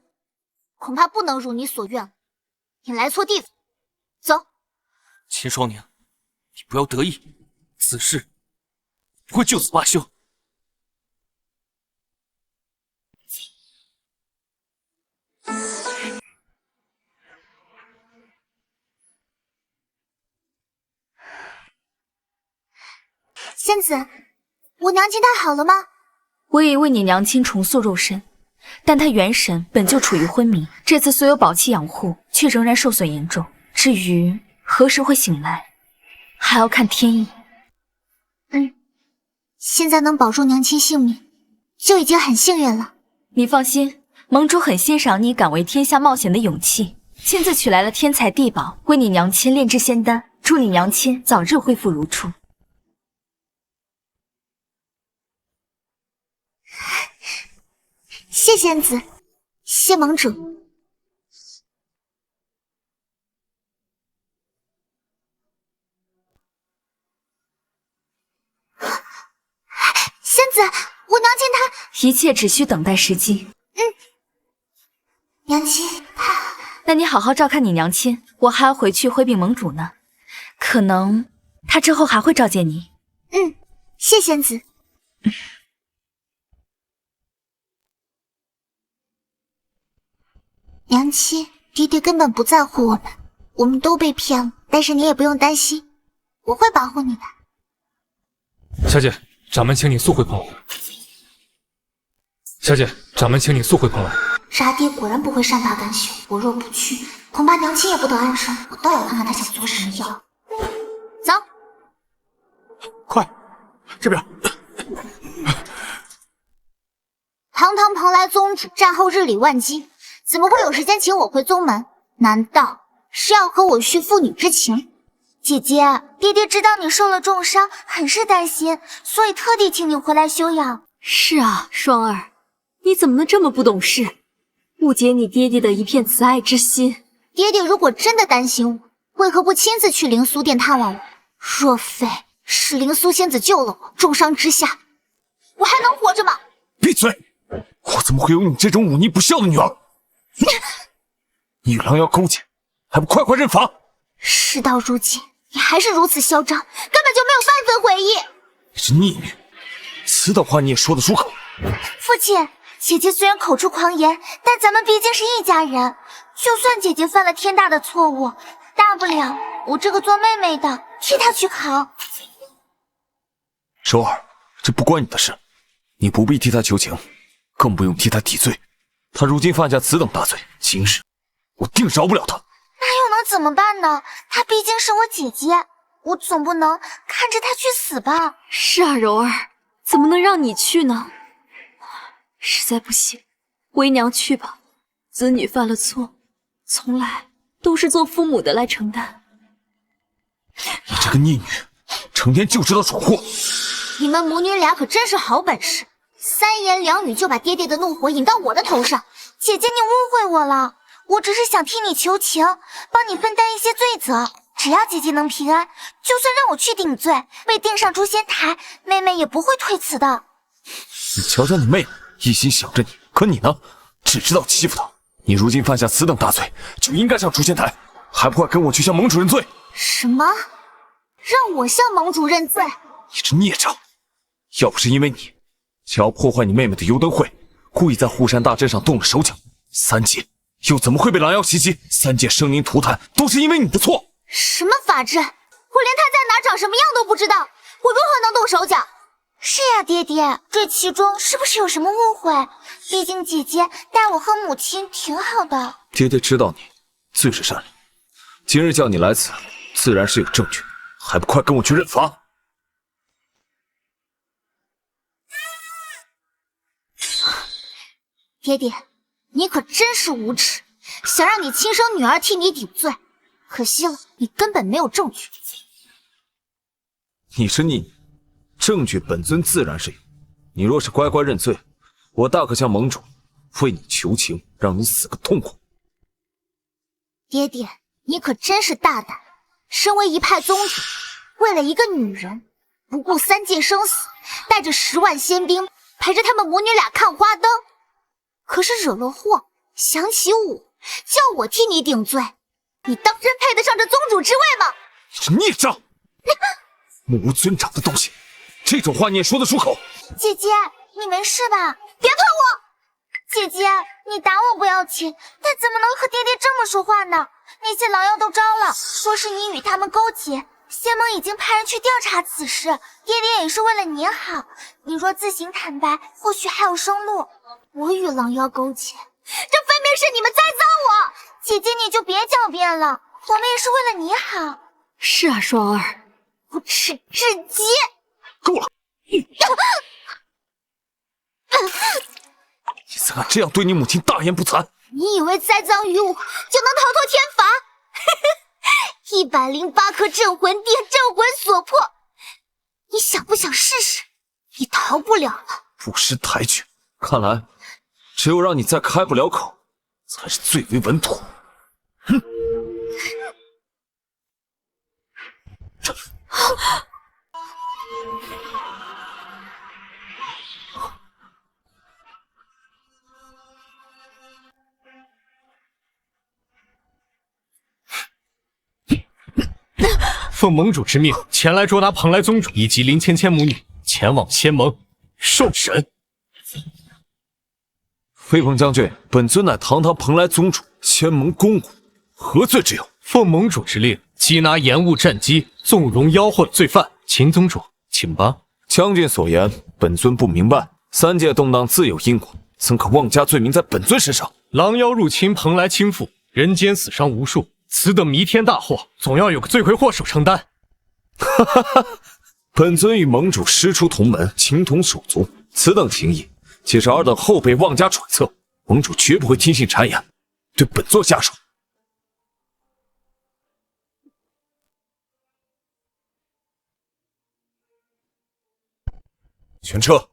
恐怕不能如你所愿了，你来错地方，走。秦双宁，你不要得意，此事不会就此罢休。仙子，我娘亲她好了吗？我已为你娘亲重塑肉身，但她元神本就处于昏迷，这次虽有宝器养护，却仍然受损严重。至于何时会醒来，还要看天意。现在能保住娘亲性命，就已经很幸运了。你放心，盟主很欣赏你敢为天下冒险的勇气，亲自取来了天材地宝，为你娘亲炼制仙丹，祝你娘亲早日恢复如初。谢仙子，谢盟主。仙子，我娘亲她……一切只需等待时机。娘亲她……那你好好照看你娘亲，我还要回去回禀盟主呢，可能她之后还会召见你。谢仙子。娘亲，爹爹根本不在乎我们，我们都被骗了。但是你也不用担心，我会保护你的。小姐，掌门请你速回蓬莱。小姐，掌门请你速回蓬莱。杀爹果然不会善罢甘休，我若不去，恐怕娘亲也不得安生。我倒要看看他想做什么妖。走，快，这边。堂堂蓬莱宗主，战后日理万机，怎么会有时间请我回宗门？难道是要和我续父女之情？姐姐，爹爹知道你受了重伤，很是担心，所以特地请你回来休养。是啊，双儿，你怎么能这么不懂事，误解你爹爹的一片慈爱之心？爹爹如果真的担心我，为何不亲自去灵苏殿探望我？若非是灵苏仙子救了我，重伤之下，我还能活着吗？闭嘴！我怎么会有你这种忤逆不孝的女儿？你与狼妖勾结，还不快快认罚！事到如今，你还是如此嚣张，根本就没有半分悔意。你是逆女，此等话你也说得出口？父亲，姐姐虽然口出狂言，但咱们毕竟是一家人。就算姐姐犯了天大的错误，大不了我这个做妹妹的替她去扛。周儿，这不关你的事，你不必替她求情，更不用替她抵罪。她如今犯下此等大罪，今日我定饶不了她。那又能怎么办呢？她毕竟是我姐姐，我总不能看着她去死吧？是啊，柔儿，怎么能让你去呢？实在不行，为娘去吧。子女犯了错，从来都是做父母的来承担。你这个逆女，成天就知道闯祸。你们母女俩可真是好本事，三言两语就把爹爹的怒火引到我的头上。姐姐，你误会我了，我只是想替你求情，帮你分担一些罪责。只要姐姐能平安，就算让我去顶罪，被钉上诛仙台，妹妹也不会推辞的。你瞧瞧你妹妹，一心想着你，可你呢，只知道欺负她。你如今犯下此等大罪，就应该上诛仙台，还不快跟我去向盟主认罪？什么？让我向盟主认罪？你这孽障！要不是因为你想要破坏你妹妹的幽灯会，故意在护山大阵上动了手脚，三界又怎么会被狼妖袭击？三界生灵涂炭，都是因为你的错。什么法阵？我连他在哪长什么样都不知道，我如何能动手脚？是呀，爹爹，这其中是不是有什么误会？毕竟姐姐待我和母亲挺好的。爹爹知道你最是善良，今日叫你来此，自然是有证据，还不快跟我去认罚！爹爹，你可真是无耻，想让你亲生女儿替你顶罪，可惜了，你根本没有证据。你是逆女，证据本尊自然是有。你若是乖乖认罪，我大可向盟主为你求情，让你死个痛快。爹爹，你可真是大胆！身为一派宗主，为了一个女人，不顾三界生死，带着10万仙兵陪着他们母女俩看花灯。可是惹了祸，想起我，叫我替你顶罪，你当真配得上这宗主之位吗？你这孽障！目无尊长的东西，这种话你也说得出口？姐姐，你没事吧？别碰我！姐姐，你打我不要紧，但怎么能和爹爹这么说话呢？那些狼妖都招了，说是你与他们勾结，仙盟已经派人去调查此事。爹爹也是为了你好，你若自行坦白，或许还有生路。我与狼妖勾结，这分明是你们栽赃我！姐姐，你就别狡辩了，我们也是为了你好。是啊，双儿，无耻至极！够了！你怎敢这样对你母亲大言不惭？你以为栽赃于我就能逃脱天罚？108颗镇魂殿，镇魂所破，你想不想试试？你逃不了了。不识抬举，看来只有让你再开不了口，才是最为稳妥。哼！奉盟主之命，前来捉拿蓬莱宗主以及林芊芊母女，前往仙盟受审。飞鹏将军，本尊乃堂堂蓬莱宗主，仙盟公武，何罪之有？奉盟主之令，缉拿延误战机、纵容妖惑的罪犯。秦宗主，请吧。将军所言，本尊不明白。三界动荡自有因果，怎可妄加罪名在本尊身上？狼妖入侵蓬莱倾覆，人间死伤无数，此等弥天大祸，总要有个罪魁祸首承担。哈哈哈！本尊与盟主师出同门，情同手足，此等情谊，即使尔等后辈妄加揣测，盟主绝不会听信谗言，对本座下手。全撤！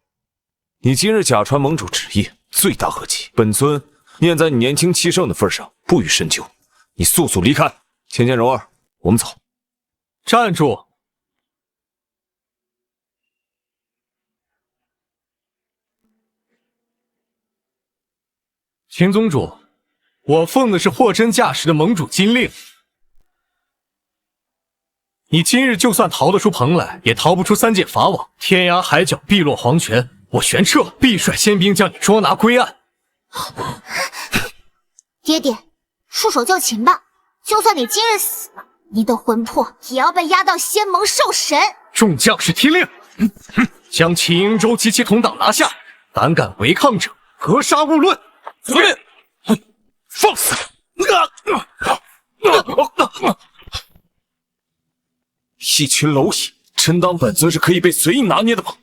你今日假传盟主旨意，罪大恶极。本尊念在你年轻气盛的份上，不予深究。你速速离开。芊芊、柔儿，我们走。站住！秦宗主，我奉的是货真价实的盟主金令。你今日就算逃得出棚来，也逃不出三界法网。天涯海角必落黄泉，我玄彻必率仙兵将你捉拿归案。爹爹，束手就擒吧。就算你今日死了，你的魂魄也要被押到仙盟受审。众将士听令，将秦英州及其同党拿下，胆敢违抗者，格杀勿论。遵。放肆！一群蝼蚁，真当本尊是可以被随意拿捏的吗？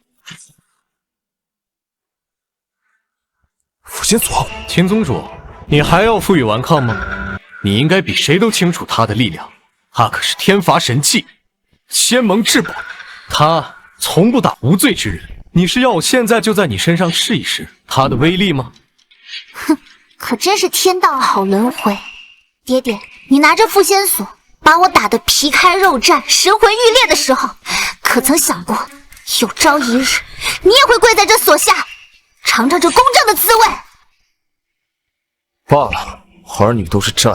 诪仙锁，秦宗主，你还要负隅顽抗吗？你应该比谁都清楚他的力量，他可是天罚神器，仙盟至宝，他从不打无罪之人。你是要我现在就在你身上试一试他的威力吗？哼，可真是天道好轮回。爹爹，你拿着诪仙锁把我打得皮开肉绽、神魂欲裂的时候，可曾想过，有朝一日你也会跪在这锁下，尝尝这公正的滋味？罢了，儿女都是债，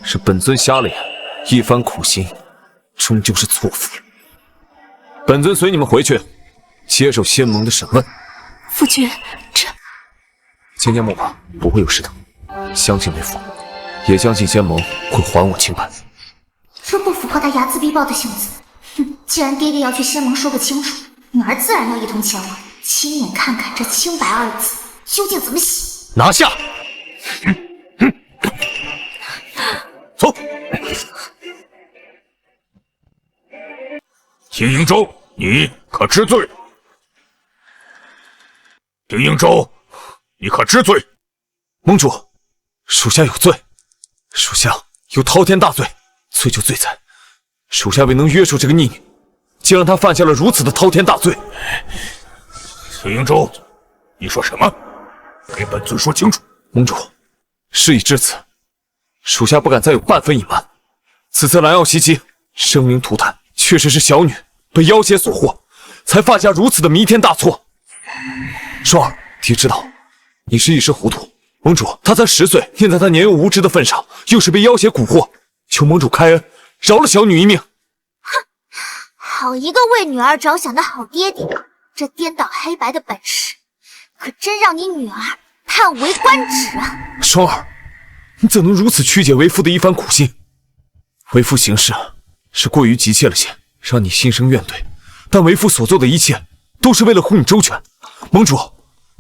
是本尊瞎了眼，一番苦心，终究是错付了。本尊随你们回去，接受仙盟的审问。夫君，这芊芊莫怕，不会有事的。相信为父，也相信仙盟会还我清白。这不符合他睚眦必报的性子。哼，既然爹爹要去仙盟说个清楚，女儿自然要一同前往，亲眼看看这清白二字究竟怎么写。拿下！走。秦英州，你可知罪？秦英州，你可知罪？盟主，属下有罪，属下有滔天大罪，罪就罪在属下未能约束这个逆女，竟让她犯下了如此的滔天大罪。秦英州，你说什么？给本尊说清楚。盟主，事已至此，属下不敢再有半分隐瞒。此次拦腰袭击，生灵涂炭，确实是小女被妖邪所惑，才犯下如此的弥天大错。双儿，爹知道你是一时糊涂。盟主，他才10岁，念在他年幼无知的份上，又是被妖邪蛊惑，求盟主开恩，饶了小女一命。哼，好一个为女儿着想的好爹爹，这颠倒黑白的本事，可真让你女儿叹为观止啊！双儿，你怎能如此曲解为父的一番苦心？为父行事是过于急切了些，让你心生怨怼，但为父所做的一切都是为了护你周全。盟主，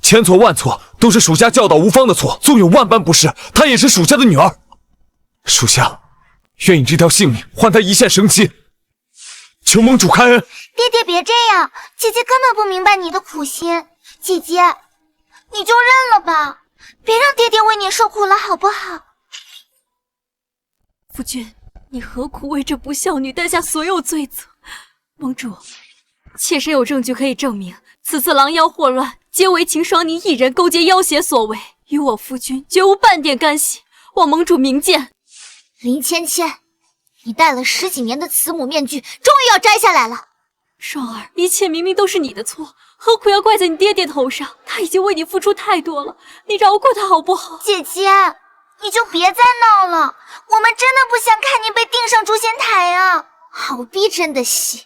千错万错都是属下教导无方的错，纵有万般不是，她也是属下的女儿。属下愿以这条性命换她一线生机，求盟主开恩。爹爹别这样，姐姐根本不明白你的苦心。姐姐，你就认了吧，别让爹爹为你受苦了，好不好？夫君，你何苦为这不孝女担下所有罪责？盟主，妾身有证据可以证明，此次狼妖祸乱皆为秦双宁一人勾结妖邪所为，与我夫君绝无半点干系，望盟主明鉴。林芊芊，你戴了10几年的慈母面具，终于要摘下来了。双儿，一切明明都是你的错，何苦要怪在你爹爹头上？他已经为你付出太多了，你饶过他好不好？姐姐，你就别再闹了，我们真的不想看你被钉上诛仙台啊！好逼真的戏，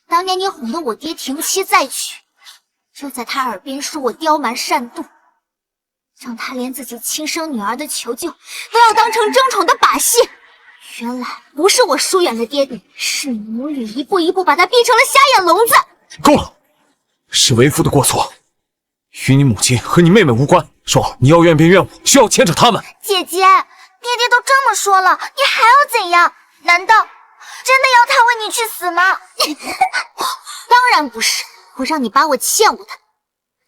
当年你哄得我爹停妻再娶，就在他耳边说我刁蛮善妒，让他连自己亲生女儿的求救都要当成争宠的把戏。原来不是我疏远了爹爹，是你母女一步一步把他逼成了瞎眼聋子。够了，是为父的过错，与你母亲和你妹妹无关。双儿，你要怨便怨我，需要牵扯他们。姐姐，爹爹都这么说了，你还要怎样？难道真的要他为你去死吗？当然不是，我让你把我欠我的、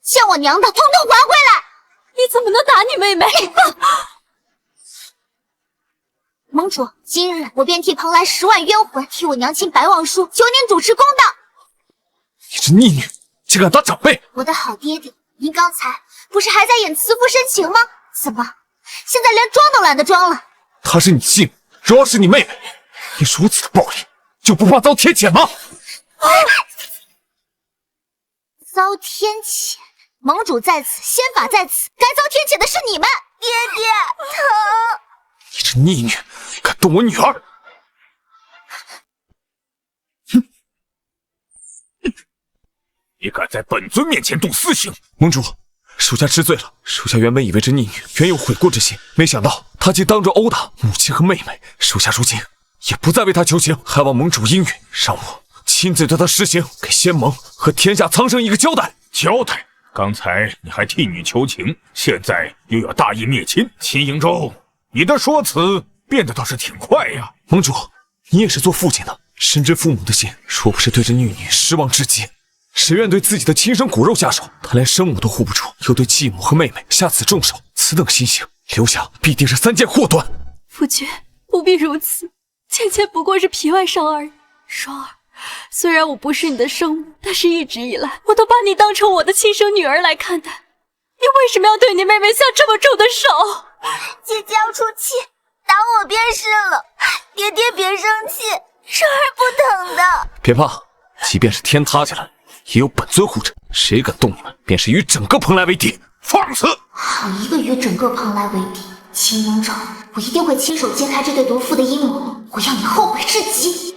欠我娘的，统统还回来。你怎么能打你妹妹？盟主，今日我便替蓬莱10万冤魂，替我娘亲白望舒求您主持公道。你这逆女，竟敢打长辈！我的好爹爹，您刚才不是还在演慈父深情吗？怎么现在连装都懒得装了？她是你继母，柔儿是你妹妹，你如此的暴力，就不怕遭天谴吗？遭天谴？盟主在此，仙法在此，该遭天谴的是你们！爹爹，疼！你这逆女，敢动我女儿！你敢在本尊面前动私刑？盟主，属下知罪了。属下原本以为这逆女原有悔过之心，没想到她竟当着殴打母亲和妹妹。属下如今也不再为她求情，还望盟主应允，让我亲自对她施行，给仙盟和天下苍生一个交代。交代？刚才你还替女求情，现在又要大义灭亲。秦瀛洲，你的说辞变得倒是挺快呀。盟主，你也是做父亲的，深知父母的心，若不是对这逆女失望至极，谁愿对自己的亲生骨肉下手？他连生母都护不住，又对继母和妹妹下此重手，此等心性，留下必定是3件祸端。夫君不必如此，倩倩不过是皮外伤而已。双儿，虽然我不是你的生母，但是一直以来我都把你当成我的亲生女儿来看待。你为什么要对你妹妹下这么重的手？姐姐要出气，打我便是了。爹爹别生气，双儿不疼的。别怕，即便是天塌下来，也有本尊护着，谁敢动你们，便是与整个蓬莱为敌。放肆！好一个与整个蓬莱为敌！秦瀛洲，我一定会亲手揭开这对毒妇的阴谋，我要你后悔至极！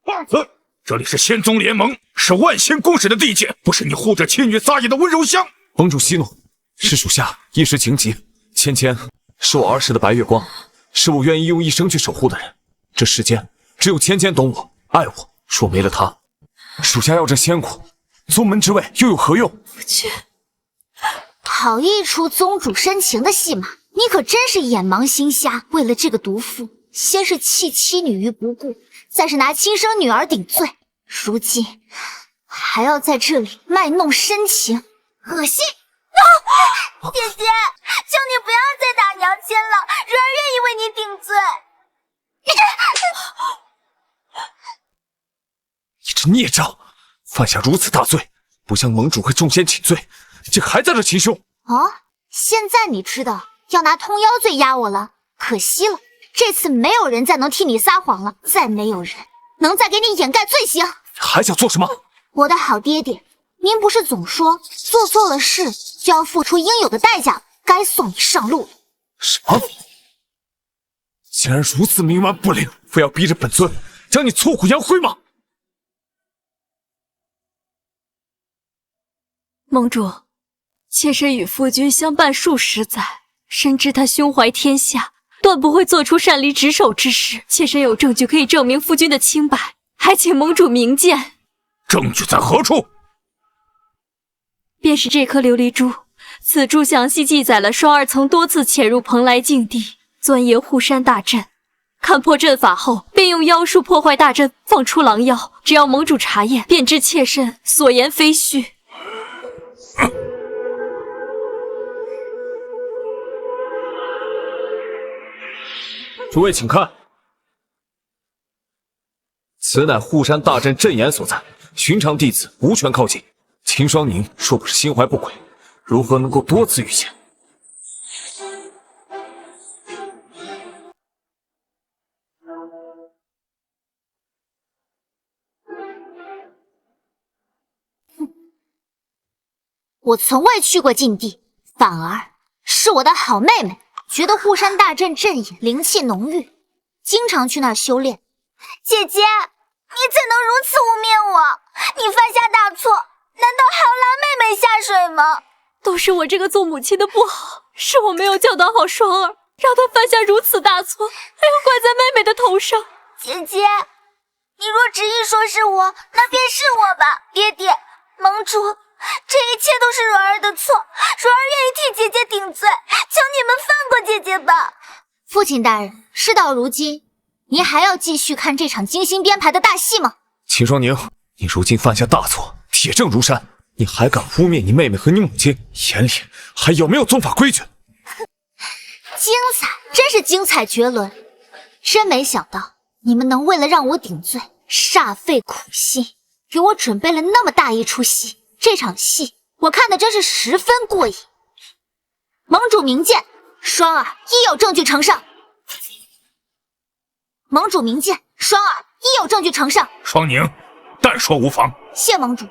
放肆！这里是仙宗联盟，是万仙公使的地界，不是你护着妻女撒野的温柔乡。盟主息怒，是属下一时情急。芊芊是我儿时的白月光，是我愿意用一生去守护的人。这世间只有芊芊懂我、爱我，若没了她，属下要这仙骨，宗门之位又有何用？夫君，好一出宗主深情的戏码，你可真是眼盲心瞎。为了这个毒妇，先是弃妻女于不顾，再是拿亲生女儿顶罪，如今还要在这里卖弄深情，恶心！姐姐，求你不要再打娘亲了，蓉儿愿意为你顶罪。你这孽障，犯下如此大罪，不向盟主和众仙请罪，竟还在这擒凶！哦，现在你知道要拿通妖罪压我了，可惜了，这次没有人再能替你撒谎了，再没有人能再给你掩盖罪行。还想做什么？我的好爹爹，您不是总说做错了事就要付出应有的代价，该送你上路了。什么？竟然如此冥顽不灵，非要逼着本尊将你挫骨扬灰吗？盟主，妾身与夫君相伴数十载，深知他胸怀天下，断不会做出擅离职守之事。妾身有证据可以证明夫君的清白，还请盟主明鉴。证据在何处？便是这颗琉璃珠，此珠详细记载了双儿曾多次潜入蓬莱境地，钻研护山大阵，看破阵法后，便用妖术破坏大阵，放出狼妖。只要盟主查验，便知妾身所言非虚。诸位请看，此乃护山大阵阵眼所在，寻常弟子无权靠近。秦双宁若不是心怀不轨，如何能够多次遇见？我从未去过禁地，反而是我的好妹妹觉得护山大阵阵眼灵气浓郁，经常去那儿修炼。姐姐，你怎能如此污蔑我？你犯下大错，难道还要拉妹妹下水吗？都是我这个做母亲的不好，是我没有教导好双儿，让她犯下如此大错，还要怪在妹妹的头上。姐姐，你若执意说是我，那便是我吧。爹爹，盟主，这一切都是蓉儿的错，蓉儿愿意替姐姐顶罪，求你们放过姐姐吧。父亲大人，事到如今，您还要继续看这场精心编排的大戏吗？秦双宁，你如今犯下大错，铁证如山，你还敢污蔑你妹妹和你母亲，眼里还有没有宗法规矩？精彩，真是精彩绝伦！真没想到你们能为了让我顶罪，煞费苦心，给我准备了那么大一出戏。这场戏我看的真是十分过瘾。盟主明鉴，双儿亦有证据呈上。盟主明鉴，双儿亦有证据呈上。双宁，但说无妨。谢盟主。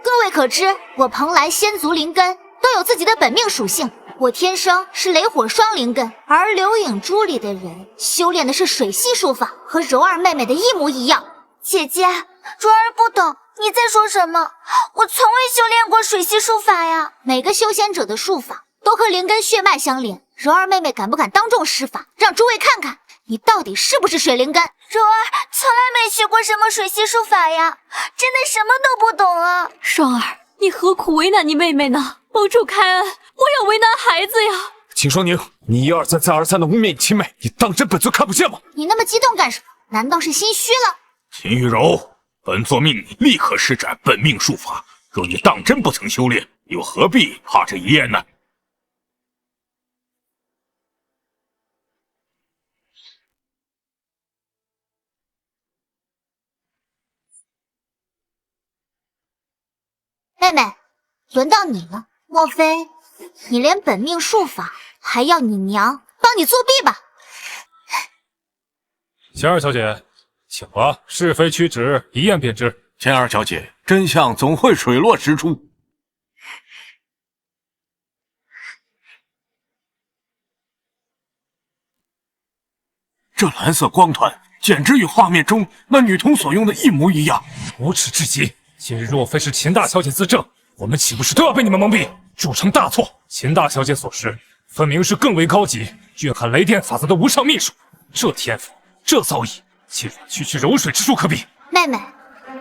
各位可知，我蓬莱仙族灵根都有自己的本命属性。我天生是雷火双灵根，而流影珠里的人修炼的是水系术法，和柔儿妹妹的一模一样。姐姐，柔儿不懂你在说什么，我从未修炼过水系术法呀。每个修仙者的术法都和灵根血脉相连，柔儿妹妹敢不敢当众施法，让诸位看看你到底是不是水灵根？柔儿从来没学过什么水系术法呀，真的什么都不懂啊。双儿，你何苦为难你妹妹呢？盟主开恩，我要为难孩子呀！秦双宁，你一而再再而三的污蔑你亲妹，你当真本尊看不见吗？你那么激动干什么？难道是心虚了？秦玉柔，本座命你立刻施展本命术法。若你当真不曾修炼，又何必怕这一宴呢？妹妹，轮到你了。莫非你连本命术法还要你娘帮你作弊吧？仙儿小姐，请吧，是非曲直，一验便知。仙儿小姐，真相总会水落石出。这蓝色光团简直与画面中那女童所用的一模一样，无耻至极！今日若非是秦大小姐自证，我们岂不是都要被你们蒙蔽？铸成大错！秦大小姐所施，分明是更为高级、蕴含雷电法则的无上秘术。这天赋，这造诣，岂与区区柔水之术可比？妹妹，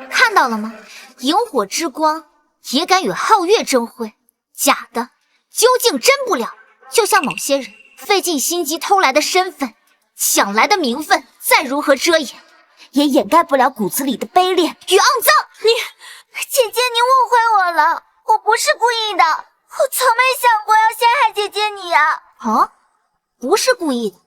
看到了吗？萤火之光也敢与皓月争辉，假的究竟真不了。就像某些人费尽心机偷来的身份、抢来的名分，再如何遮掩，也掩盖不了骨子里的卑劣与肮脏。姐姐，你误会我了，我不是故意的，我从没想过要陷害姐姐你啊！啊，不是故意的。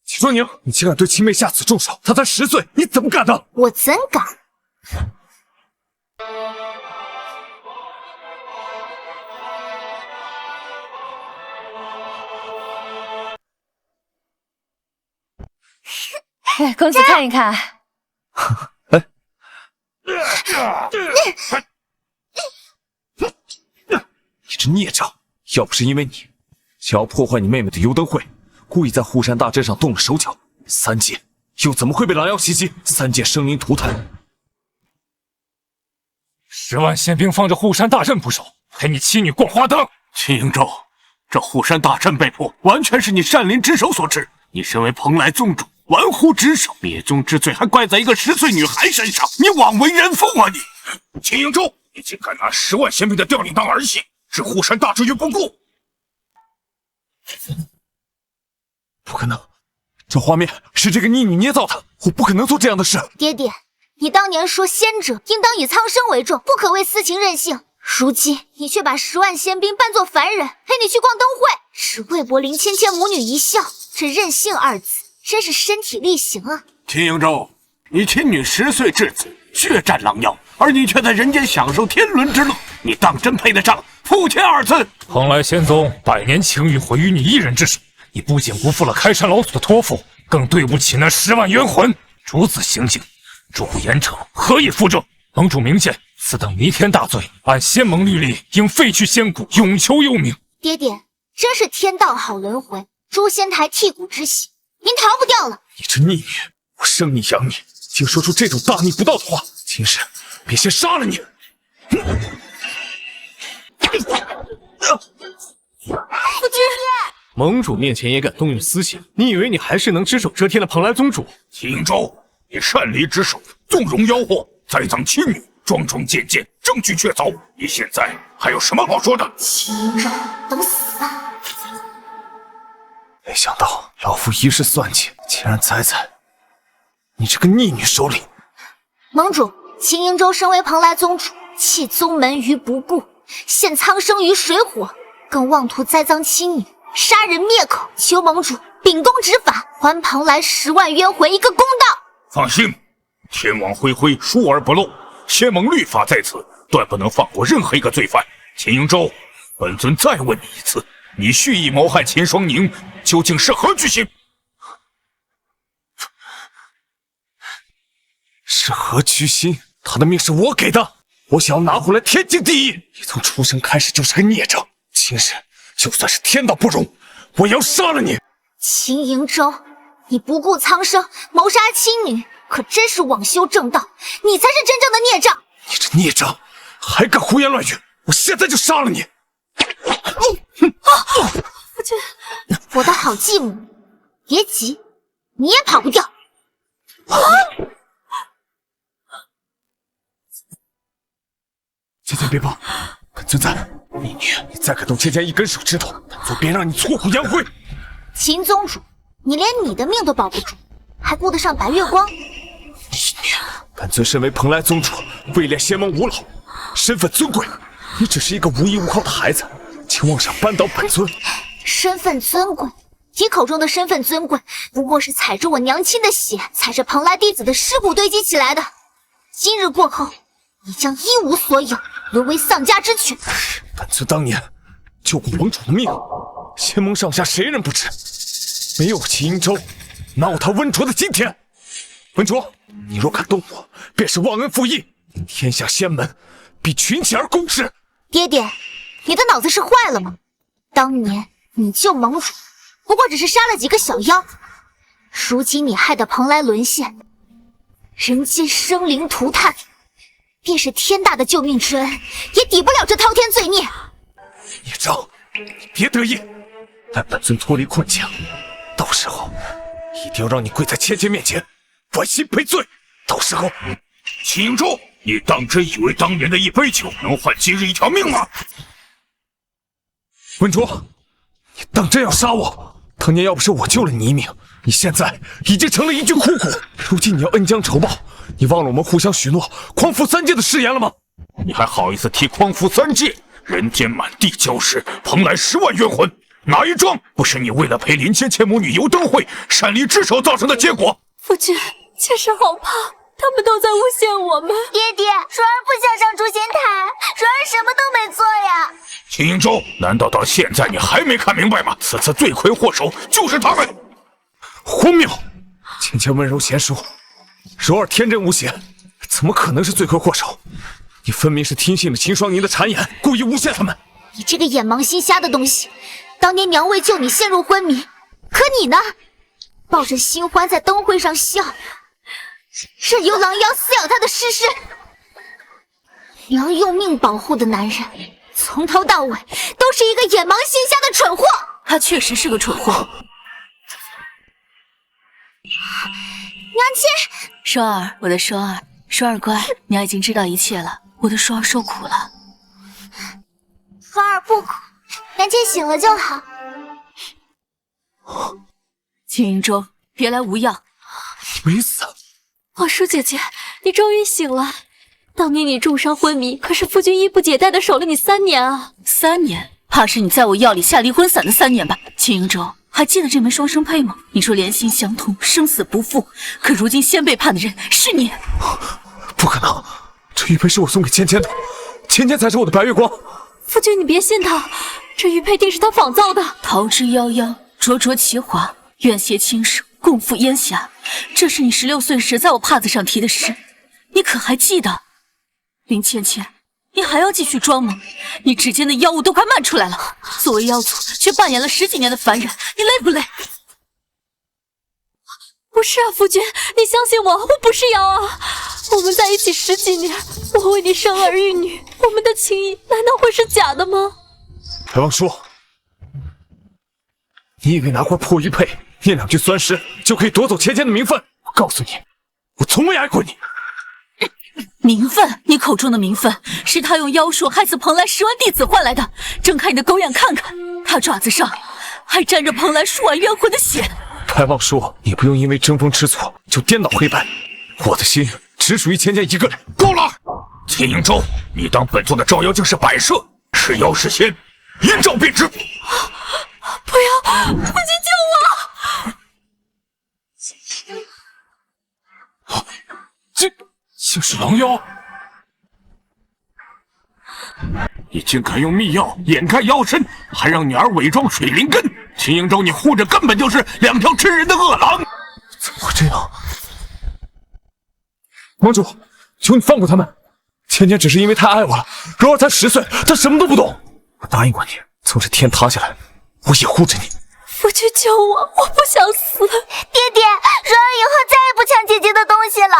秦双宁，你竟敢对亲妹下此重手！她才10岁，你怎么敢的？我怎敢？公子看一看。哎，你这孽障！要不是因为你想要破坏你妹妹的幽灯会，故意在护山大阵上动了手脚，3界又怎么会被狼妖袭击？3界生灵涂炭。10万仙兵放着护山大阵不守，陪你妻女逛花灯。秦英州，这护山大阵被破，完全是你善灵之手所致。你身为蓬莱宗主，玩忽职守，灭宗之罪还怪在一个10岁女孩身上，你枉为人父啊你！秦英州，你竟敢拿10万仙兵的调令当儿戏，置护山大阵于不顾！不可能，这画面是这个逆女捏造的，我不可能做这样的事。爹爹，你当年说仙者应当以苍生为重，不可为私情任性。如今你却把10万仙兵扮作凡人，陪你去逛灯会，只为博林芊芊母女一笑。这任性2字真是身体力行啊！秦英州，你亲女10岁稚子血战狼妖，而你却在人间享受天伦之乐，你当真配得上父亲2字？蓬莱仙宗100年情谊毁于你一人之手，你不仅不负了开山老祖的托付，更对不起那10万冤魂。如此行径，若不严惩，何以复正？盟主明鉴，此等弥天大罪，按仙盟律例，应废去仙骨，永求幽冥。爹爹，真是天道好轮回，诛仙台剔骨之喜，您逃不掉了。你这逆女，我生你养你，竟说出这种大逆不道的话，今日便先杀了你！夫君，盟主面前也敢动用私刑，你以为你还是能只手遮天的蓬莱宗主？秦英州，你擅离职守，纵容妖祸，栽赃妻女，桩桩件件，证据确凿，你现在还有什么好说的？秦英州，等死吧！没想到老夫一时算计，竟然栽在你这个逆女手里。盟主，秦英州身为蓬莱宗主，弃宗门于不顾，陷苍生于水火，更妄图栽赃妻女，杀人灭口，求盟主秉公执法，还蓬莱10万冤魂一个公道。放心，天网恢恢，疏而不漏，仙盟律法在此，断不能放过任何一个罪犯。秦英州，本尊再问你一次，你蓄意谋害秦双宁，究竟是何居心？是何居心？他的命是我给的，我想要拿回来天经地义。你从出生开始就是个孽障，今日就算是天道不容，我也要杀了你！秦瀛洲，你不顾苍生，谋杀亲女，可真是枉修正道，你才是真正的孽障！你这孽障，还敢胡言乱语！我现在就杀了你！夫君，我的好继母，别急，你也跑不掉。芊芊别跑，本尊在。你女，你再敢动芊芊一根手指头，本尊便让你挫骨扬灰！秦宗主，你连你的命都保不住，还顾得上白月光？你女，本尊身为蓬莱宗主，位列仙盟5老，身份尊贵。你只是一个无依无靠的孩子，请妄想扳倒本尊。身份尊贵？你口中的身份尊贵，不过是踩着我娘亲的血，踩着蓬莱弟子的尸骨堆积起来的。今日过后，你将一无所有，沦为丧家之犬。本尊当年救过盟主的命，仙盟上下谁人不知？没有秦瀛洲，哪有他温灼的今天？温灼，你若敢动我，便是忘恩负义，天下仙门必群起而攻之。爹爹，你的脑子是坏了吗？当年你救盟主，不过只是杀了几个小妖，如今你害得蓬莱沦陷，人间生灵涂炭，便是天大的救命之恩，也抵不了这滔天罪孽。孽障，你别得意，待本尊脱离困境，到时候一定要让你跪在芊芊面前，剜心赔罪。到时候，秦州，你当真以为当年的一杯酒能换今日一条命吗？温灼，你当真要杀我？当年要不是我救了你一命，你现在已经成了一具枯骨。如今你要恩将仇报，你忘了我们互相许诺匡扶3界的誓言了吗？你还好意思提匡扶3界？人间满地礁石，蓬莱10万冤魂，哪一桩不是你为了陪林芊芊母女游灯会，擅离职守造成的结果？夫君，妾身好怕，他们都在诬陷我们。爹爹，蓉儿不想上诛仙台，蓉儿什么都没做呀。秦瀛洲，难道到现在你还没看明白吗？此次罪魁祸首就是他们。荒谬！芊芊温柔贤淑，柔儿天真无邪，怎么可能是罪魁祸首？你分明是听信了秦双宁的谗言，故意诬陷他们。你这个眼盲心瞎的东西！当年娘为救你陷入昏迷，可你呢？抱着新欢在灯会上笑，任由狼妖撕咬他的尸身。娘用命保护的男人，从头到尾都是一个眼盲心瞎的蠢货。他确实是个蠢货。娘亲，双儿，我的双儿，双儿乖，娘已经知道一切了。我的双儿受苦了。双儿不苦，娘亲醒了就好。秦瀛洲，别来无恙。没死。皇叔姐姐，你终于醒了。当年你重伤昏迷，可是夫君衣不解带的守了你3年啊。3年？怕是你在我药里下离婚散的3年吧？秦瀛洲，还记得这枚双生胚吗？你说连心相通，生死不负，可如今先背叛的人是你。不可能，这玉佩是我送给芊芊的，芊芊才是我的白月光。夫君，你别信他，这玉佩定是他仿造的。桃之夭夭，灼灼其华，愿携亲手，共赴烟霞。这是你16岁时在我帕子上题的诗，你可还记得？林芊芊，你还要继续装吗？你指尖的妖物都快漫出来了，作为妖族却扮演了10几年的凡人，你累不累？不是啊，夫君，你相信我，我不是妖啊！我们在一起10几年，我为你生儿育女，我们的情谊难道会是假的吗？白王叔，你以为拿块破玉佩，念2句酸诗就可以夺走芊芊的名分？我告诉你，我从未爱过你。名分？你口中的名分，是他用妖术害死蓬莱10万弟子换来的。睁开你的狗眼看看，他爪子上还沾着蓬莱数万冤魂的血。白王叔，你不用因为争风吃醋就颠倒黑白，我的心只属于芊芊一个人。够了！秦瀛洲，你当本座的照妖镜是摆设，是妖是仙，一照便知。不要，夫君救我！是狼妖？你竟敢用秘药掩盖妖身，还让女儿伪装水灵根！秦英州，你护着根本就是两条吃人的恶狼！怎么会这样？盟主，求你放过他们。芊芊只是因为太爱我了，柔儿才10岁，她什么都不懂。我答应过你，从这天塌下来，我也护着你。夫君救我，我不想死。爹爹，柔儿以后再也不抢姐姐的东西了，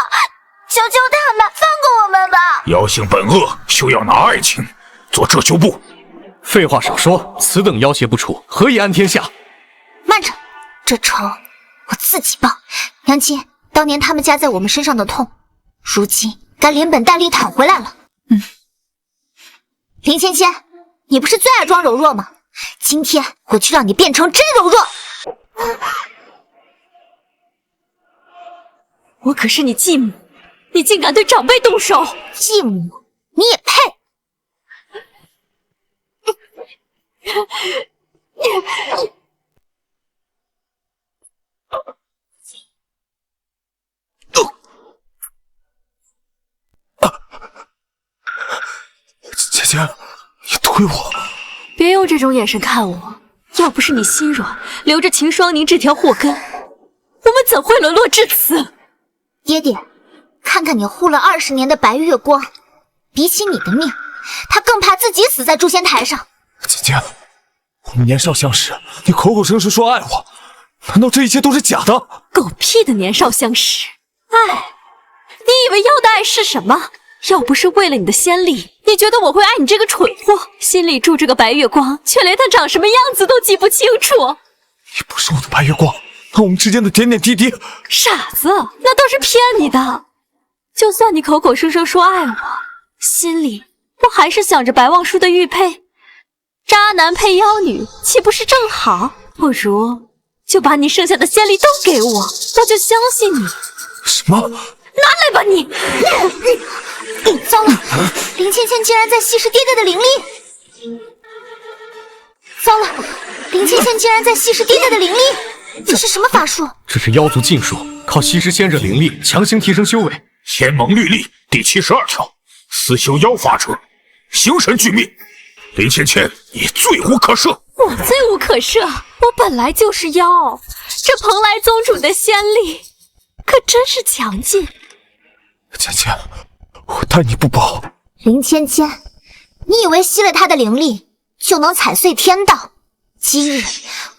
求求他们放过我们吧！妖性本恶，休要拿爱情做遮羞布。废话少说，此等妖邪不除，何以安天下？慢着，这仇我自己报。娘亲，当年他们加在我们身上的痛，如今该连本带利讨回来了。林芊芊，你不是最爱装柔弱吗？今天我就让你变成真柔弱。我可是你继母，你竟敢对长辈动手！继母，你也配？姐姐，你推我！别用这种眼神看我，要不是你心软，留着秦霜凝这条祸根，我们怎会沦落至此？爹爹，看看你护了20年的白月光，比起你的命，他更怕自己死在诛仙台上。姐姐，我们年少相识，你口口声声说爱我，难道这一切都是假的？狗屁的年少相识，爱？你以为要的爱是什么？要不是为了你的仙力，你觉得我会爱你这个蠢货？心里住着个白月光，却连他长什么样子都记不清楚。你不是我的白月光，那我们之间的点点滴滴……傻子，那都是骗你的。就算你口口声声说爱我，心里不还是想着白望舒的玉佩？渣男配妖女，岂不是正好？不如就把你剩下的仙力都给我，我就相信你。什么？拿来吧你！糟了，林芊芊竟然在吸食爹爹的灵力！糟了，林芊芊竟然在吸食爹爹的灵力！这是什么法术？这是妖族禁术，靠吸食仙者灵力强行提升修为。仙盟律例第72条，私修妖法者，刑神俱灭。林芊芊，你罪无可赦！我罪无可赦，我本来就是妖，这蓬莱宗主的仙力可真是强劲。姐姐，我待你不薄。林芊芊，你以为吸了他的灵力就能踩碎天道？今日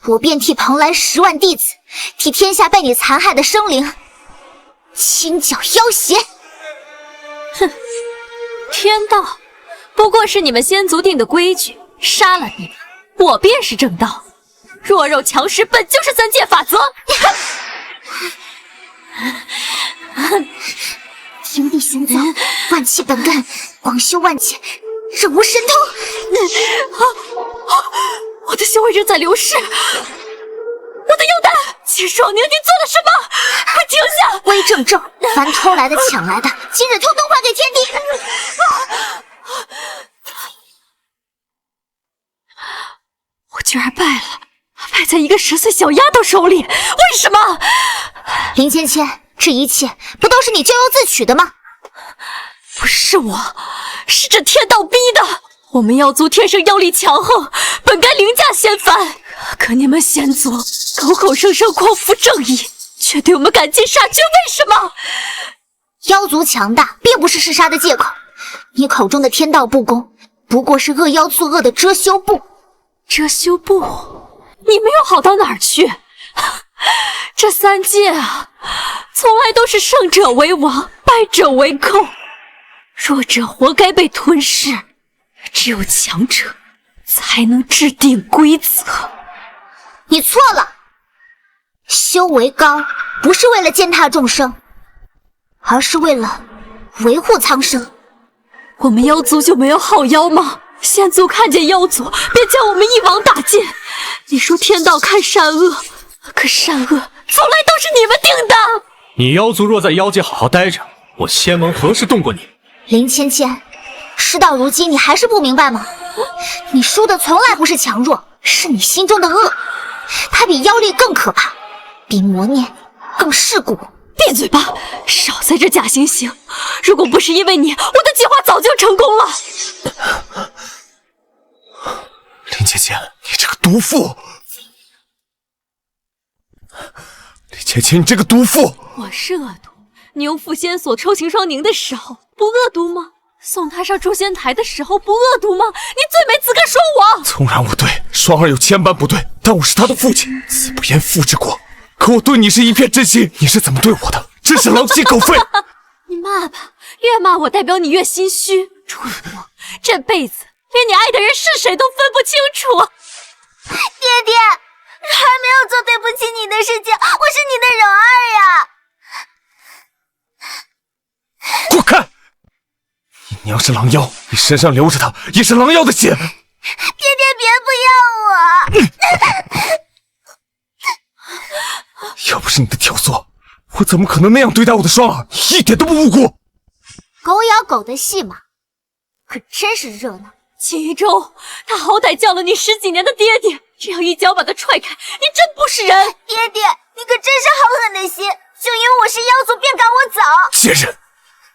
我便替蓬莱10万弟子，替天下被你残害的生灵清剿妖邪。哼，天道不过是你们仙族定的规矩，杀了你们，我便是正道。弱肉强食本就是3界法则。天地玄宗，万气本根，广修万界，任无神通。我的修为正在流失，我的腰带，秦爽宁，你做了什么？快停下！威正正，凡偷来的、抢来的，今日通通还给天地。我居然败了，败在一个10岁小丫头手里，为什么？林芊芊，这一切不都是你咎由自取的吗？不是我，是这天道逼的。我们妖族天生妖力强横，本该凌驾仙凡，可你们仙族口口声声匡扶正义，却对我们赶尽杀绝，为什么？妖族强大并不是弑杀的借口，你口中的天道不公，不过是恶妖作恶的遮羞布。遮羞布？你没有好到哪儿去。这3界啊，从来都是胜者为王，败者为寇，弱者活该被吞噬，只有强者才能制定规则。你错了，修为高不是为了践踏众生，而是为了维护苍生。我们妖族就没有好妖吗？仙族看见妖族便将我们一网打尽。你说天道看善恶，可善恶从来都是你们定的。你妖族若在妖界好好待着，我仙盟何时动过你？林芊芊，事到如今你还是不明白吗？你输的从来不是强弱，是你心中的恶。它比妖力更可怕，比魔念更噬骨，闭嘴吧，少在这假惺惺！如果不是因为你，我的计划早就成功了。林姐姐，你这个毒妇！林姐姐，你这个毒妇！我是恶毒，你用负仙锁抽秦霜凝的时候不恶毒吗？送她上诛仙台的时候不恶毒吗？你最没资格说我。纵然我对双儿有千般不对，但我是他的父亲，子不言父之过。可我对你是一片真心，你是怎么对我的？真是狼心狗肺！你骂吧，越骂我代表你越心虚。楚服，这辈子连你爱的人是谁都分不清楚。爹爹，柔儿没有做对不起你的事情，我是你的柔儿呀！滚开！你娘是狼妖，你身上流着的也是狼妖的血。爹爹，别不要我！要不是你的挑唆，我怎么可能那样对待我的双儿？一点都不无辜。狗咬狗的戏码，可真是热闹。秦一舟，他好歹叫了你10几年的爹爹，这样一脚把他踹开，你真不是人！爹爹，你可真是好狠的心，就因为我是妖族便赶我走。贱人！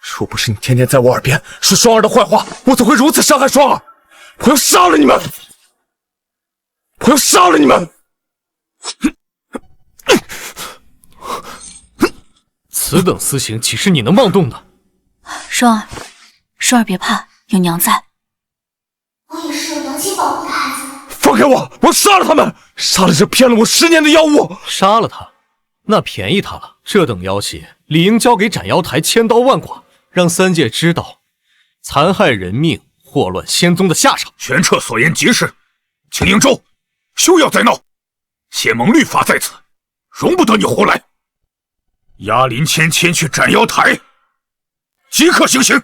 若不是你天天在我耳边说双儿的坏话，我怎会如此伤害双儿？我要杀了你们！我要杀了你们！此等私刑，岂是你能妄动的？双儿，双儿别怕，有娘在。我也是有良心保护的孩子。放开我！我要杀了他们！杀了这骗了我10年的妖物！杀了他，那便宜他了。这等妖邪，理应交给斩妖台千刀万剐，让三界知道残害人命、祸乱仙宗的下场。玄彻所言极是，秦英州，休要再闹！仙盟律法在此，容不得你胡来。押林谦迁去斩妖台，即刻行刑。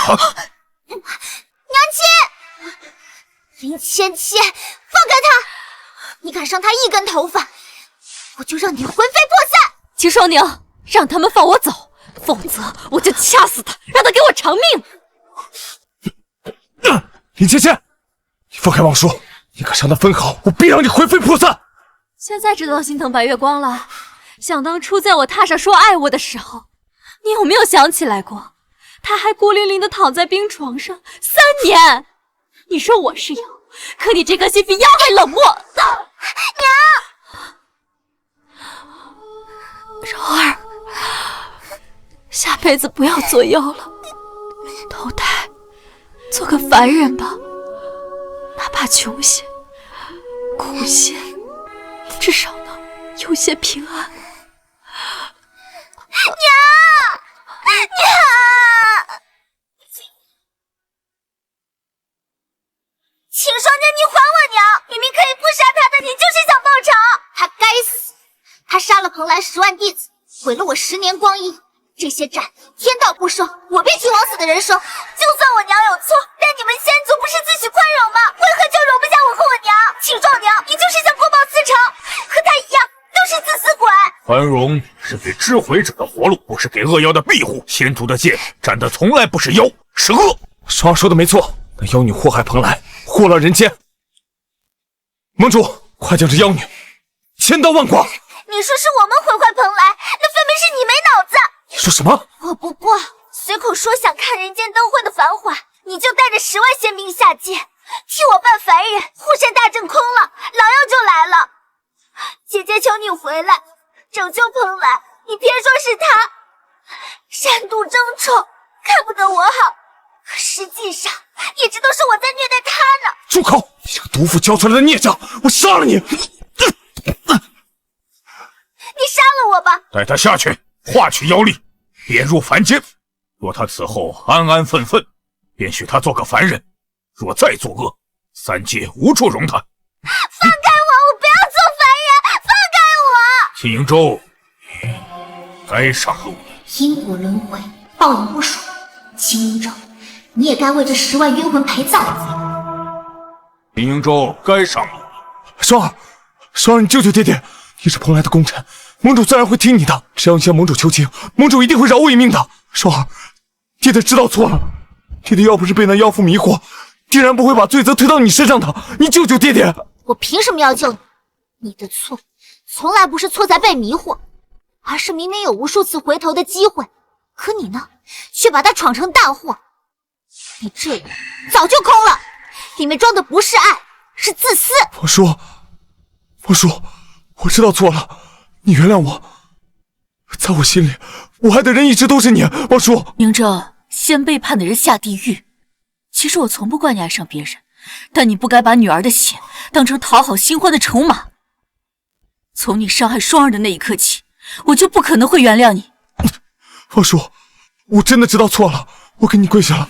娘亲，林芊芊，放开他！你敢伤他一根头发，我就让你魂飞魄散！秦双宁，让他们放我走，否则我就掐死他，让他给我偿命！林芊芊，你放开王叔！你敢伤他分毫，我必让你魂飞魄散！现在知道心疼白月光了。想当初在我榻上说爱我的时候，你有没有想起来过？他还孤零零的躺在冰床上3年。你说我是妖，可你这颗心比妖还冷漠。娘，柔儿，下辈子不要做妖了，投胎做个凡人吧，哪怕穷些、苦些，至少能有些平安。娘！秦双宁，你还我娘！明明可以不杀他的，你就是想报仇！他该死！他杀了蓬莱10万弟子，毁了我10年光阴。这些债天道不收，我必替枉死的人收。就算我娘有错，但你们仙族不是自诩宽容吗？为何就容不下我和我娘？秦双宁，你就是想公报私仇，和他一样都是自私鬼。宽容是给知悔者的活路，不是给恶妖的庇护。仙族的剑斩的从来不是妖，是恶。双儿说的没错，那妖女祸害蓬莱，祸乱人间。盟主，快将这妖女千刀万剐！你说是我们毁坏蓬莱，那分明是你没脑子。你说什么？我不过随口说想看人间灯辉的繁华，你就带着10万仙兵下界，替我扮凡人。护山大阵空了，狼妖就来了。姐姐求你回来，拯救蓬莱。你偏说是他擅妒争宠，看不得我好，可实际上一直都是我在虐待他呢。住口！你这个毒妇教出来的孽障，我杀了你！你杀了我吧！带他下去，化取妖力，贬入凡间。若他此后安安分分，便许他做个凡人；若再作恶，三界无处容他。放开我！我不要做凡人！放开我！秦瀛洲，该上路了。因果轮回，报应不爽。秦瀛洲，你也该为这10万冤魂陪葬一番。秦瀛洲，该上路了。双儿，双儿，你救救爹爹！你是蓬莱的功臣，盟主自然会听你的。只要你向盟主求情，盟主一定会饶我一命的。双儿，爹爹知道错了，爹爹要不是被那妖妇迷惑，定然不会把罪责推到你身上的。你救救爹爹！我凭什么要救你？你的错从来不是错在被迷惑，而是明明有无数次回头的机会，可你呢，却把它闯成大祸。你这人早就空了，里面装的不是爱，是自私。王叔，我知道错了，你原谅我。在我心里，我爱的人一直都是你，王叔。宁正，先背叛的人下地狱。其实我从不怪你爱上别人，但你不该把女儿的血当成讨好新欢的筹码。从你伤害双儿的那一刻起，我就不可能会原谅你。王叔，我真的知道错了，我给你跪下了，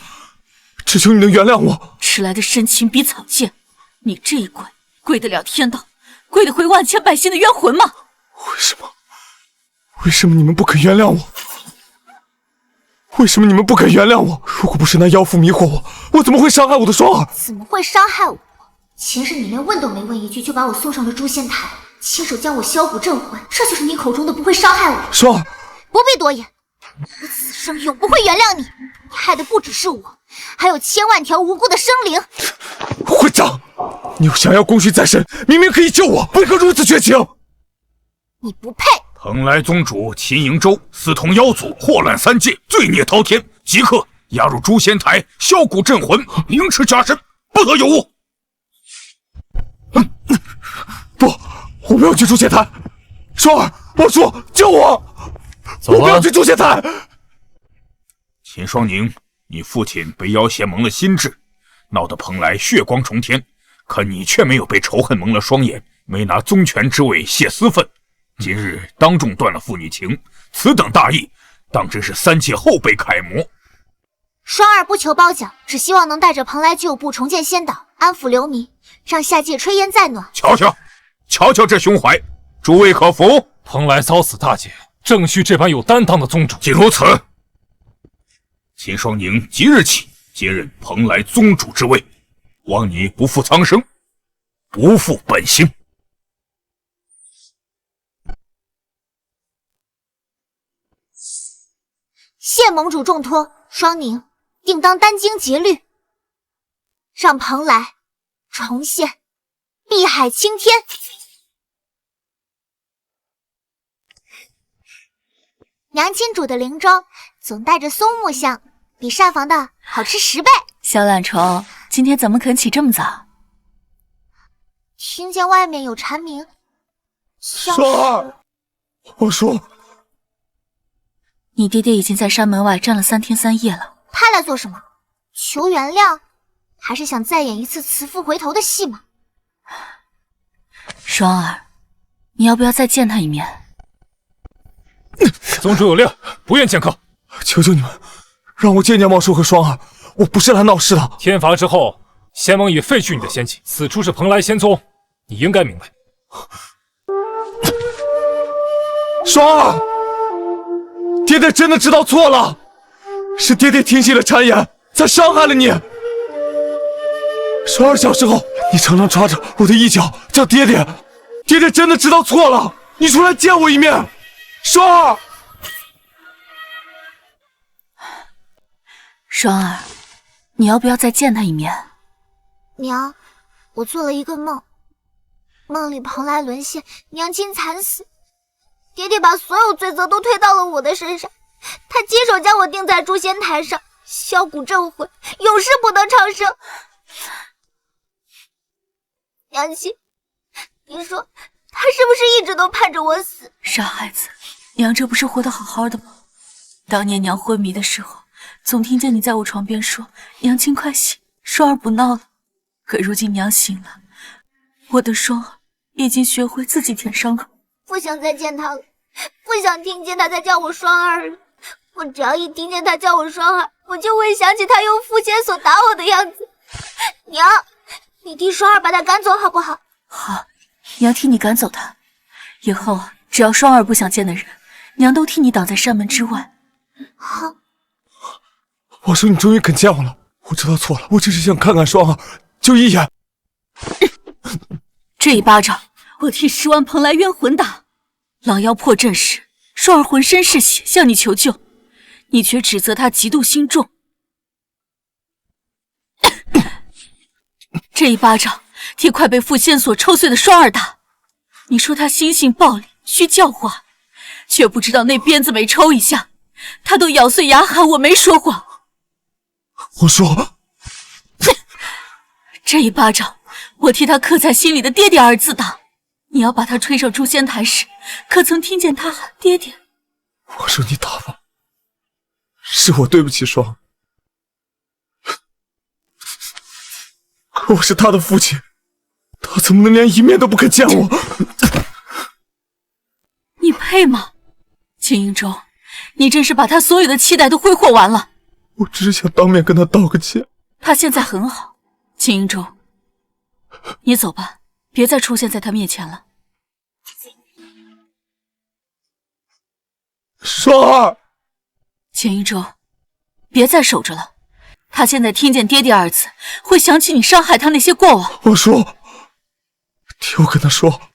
只求你能原谅我。迟来的深情比草芥，你这一跪，跪得了天道，跪得回万千百姓的冤魂吗？为什么你们不肯原谅我？为什么你们不肯原谅我？如果不是那妖妇迷惑我，我怎么会伤害我的双儿？怎么会伤害我？前世你连问都没问一句，就把我送上了诛仙台，亲手将我削骨镇魂，这就是你口中的不会伤害我。双儿，不必多言，我此生永不会原谅你。你害的不只是我，还有千万条无辜的生灵。混账！你又想要功勋在身，明明可以救我，为何如此绝情？你不配！蓬莱宗主秦瀛州私通妖族，祸乱三界，罪孽滔天，即刻押入诛仙台，削骨镇魂，凌迟加身，不得有误。不，我不要去诛仙台。双儿，我说救我！走吧，我不要去诛仙台。秦双宁，你父亲被妖邪蒙了心智，闹得蓬莱血光冲天，可你却没有被仇恨蒙了双眼，没拿宗权之位泄私愤。今日当众断了父女情，此等大义，当真是三界后辈楷模。双儿不求褒奖，只希望能带着蓬莱旧部重建仙岛，安抚流民，让下界炊烟再暖。瞧瞧这胸怀，诸位可服？蓬莱遭此大劫，正需这般有担当的宗主。既如此，秦双宁即日起接任蓬莱宗主之位，望你不负苍生，不负本心。谢盟主重托，双宁定当殚精竭虑，让蓬莱重现碧海青天。娘亲煮的灵粥总带着松木香，比膳房的好吃10倍。小懒虫，今天怎么肯起这么早？听见外面有蝉鸣，双儿，我说。你爹爹已经在山门外站了3天3夜了。他来做什么？求原谅，还是想再演一次慈父回头的戏吗？双儿，你要不要再见他一面？宗主有令，不愿见客。求求你们，让我见见茂叔和双儿，我不是来闹事的。天罚之后，仙盟已废去你的仙籍，此处是蓬莱仙宗，你应该明白。双儿，爹爹真的知道错了，是爹爹听信了谗言，才伤害了你。双儿小时候，你常常抓着我的衣角叫爹爹，爹爹真的知道错了，你出来见我一面。双儿，双儿，你要不要再见他一面？娘，我做了一个梦，梦里蓬莱沦陷，娘亲惨死，爹爹把所有罪责都推到了我的身上，他亲手将我钉在诛仙台上，削骨镇魂，永世不得长生。娘亲，你说他是不是一直都盼着我死？傻孩子，娘这不是活得好好的吗？当年娘昏迷的时候，总听见你在我床边说：“娘亲快醒，双儿不闹了。”可如今娘醒了，我的双儿已经学会自己舔伤口。不想再见他了，不想听见他在叫我双儿了。我只要一听见他叫我双儿，我就会想起他用诛仙锁打我的样子。娘，你替双儿把他赶走好不好？好，娘替你赶走他。以后只要双儿不想见的人，娘都替你挡在山门之外。好。我说你终于肯见我了，我知道错了，我只是想看看双儿，就一眼。这一巴掌，我替10万蓬莱冤魂打。狼妖破阵时，双儿浑身是血，向你求救，你却指责他嫉妒心重。这一巴掌，替快被缚仙所抽碎的双儿打。你说他心性暴戾，需教化，却不知道那鞭子每抽一下，他都咬碎牙喊我没说谎。我说，这一巴掌，我替他刻在心里的爹爹二字打。你要把他推上诛仙台时，可曾听见他喊爹爹？我说你打吧，是我对不起双。可我是他的父亲，他怎么能连一面都不肯见我？你配吗？秦英州，你真是把他所有的期待都挥霍完了。我只是想当面跟他道个歉。他现在很好，秦英州，你走吧，别再出现在他面前了。双儿，秦英州，别再守着了。他现在听见爹爹二字，会想起你伤害他那些过往。我说，替我跟他说，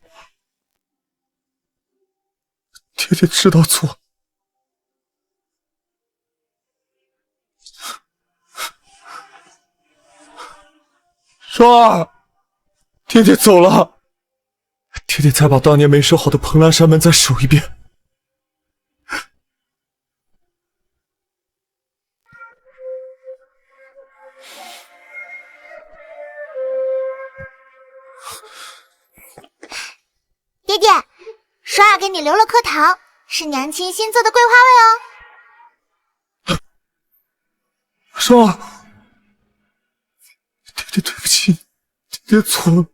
爹爹知道错。双儿，爹爹走了，爹爹再把当年没守好的蓬莱山门再守一遍。爹爹，双儿给你留了颗糖，是娘亲新做的桂花味哦。双儿，爹爹对不起，爹爹错了，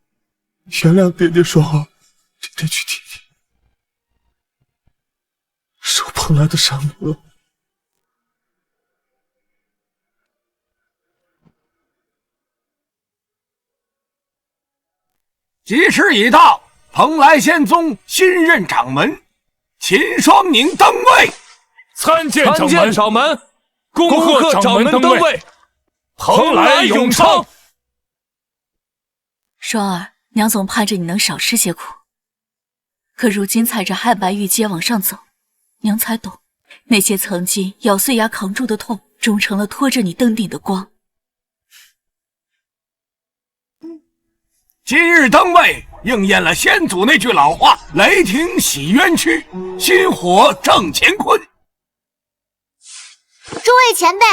原谅爹爹。双儿，爹爹去替你守蓬莱的山门了。吉时已到，蓬莱仙宗新任掌门秦双宁登位。参见掌门，恭贺掌门登位，蓬莱永昌。双儿，娘总盼着你能少吃些苦，可如今踩着汉白玉阶往上走，娘才懂，那些曾经咬碎牙扛住的痛，终成了拖着你登顶的光。今日登位，应验了先祖那句老话：雷霆洗冤屈，心火正乾坤。诸位前辈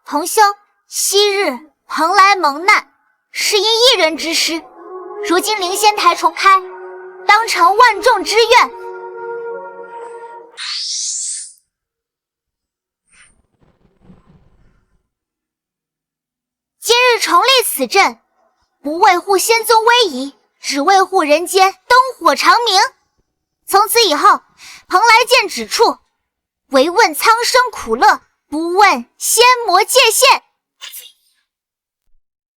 同修，昔日蓬莱蒙难，是因一人之失，如今灵仙台重开，当成万众之愿。今日重立此阵，不为护仙宗威仪，只为护人间灯火长明。从此以后，蓬莱剑指处，唯问苍生苦乐，不问仙魔界限。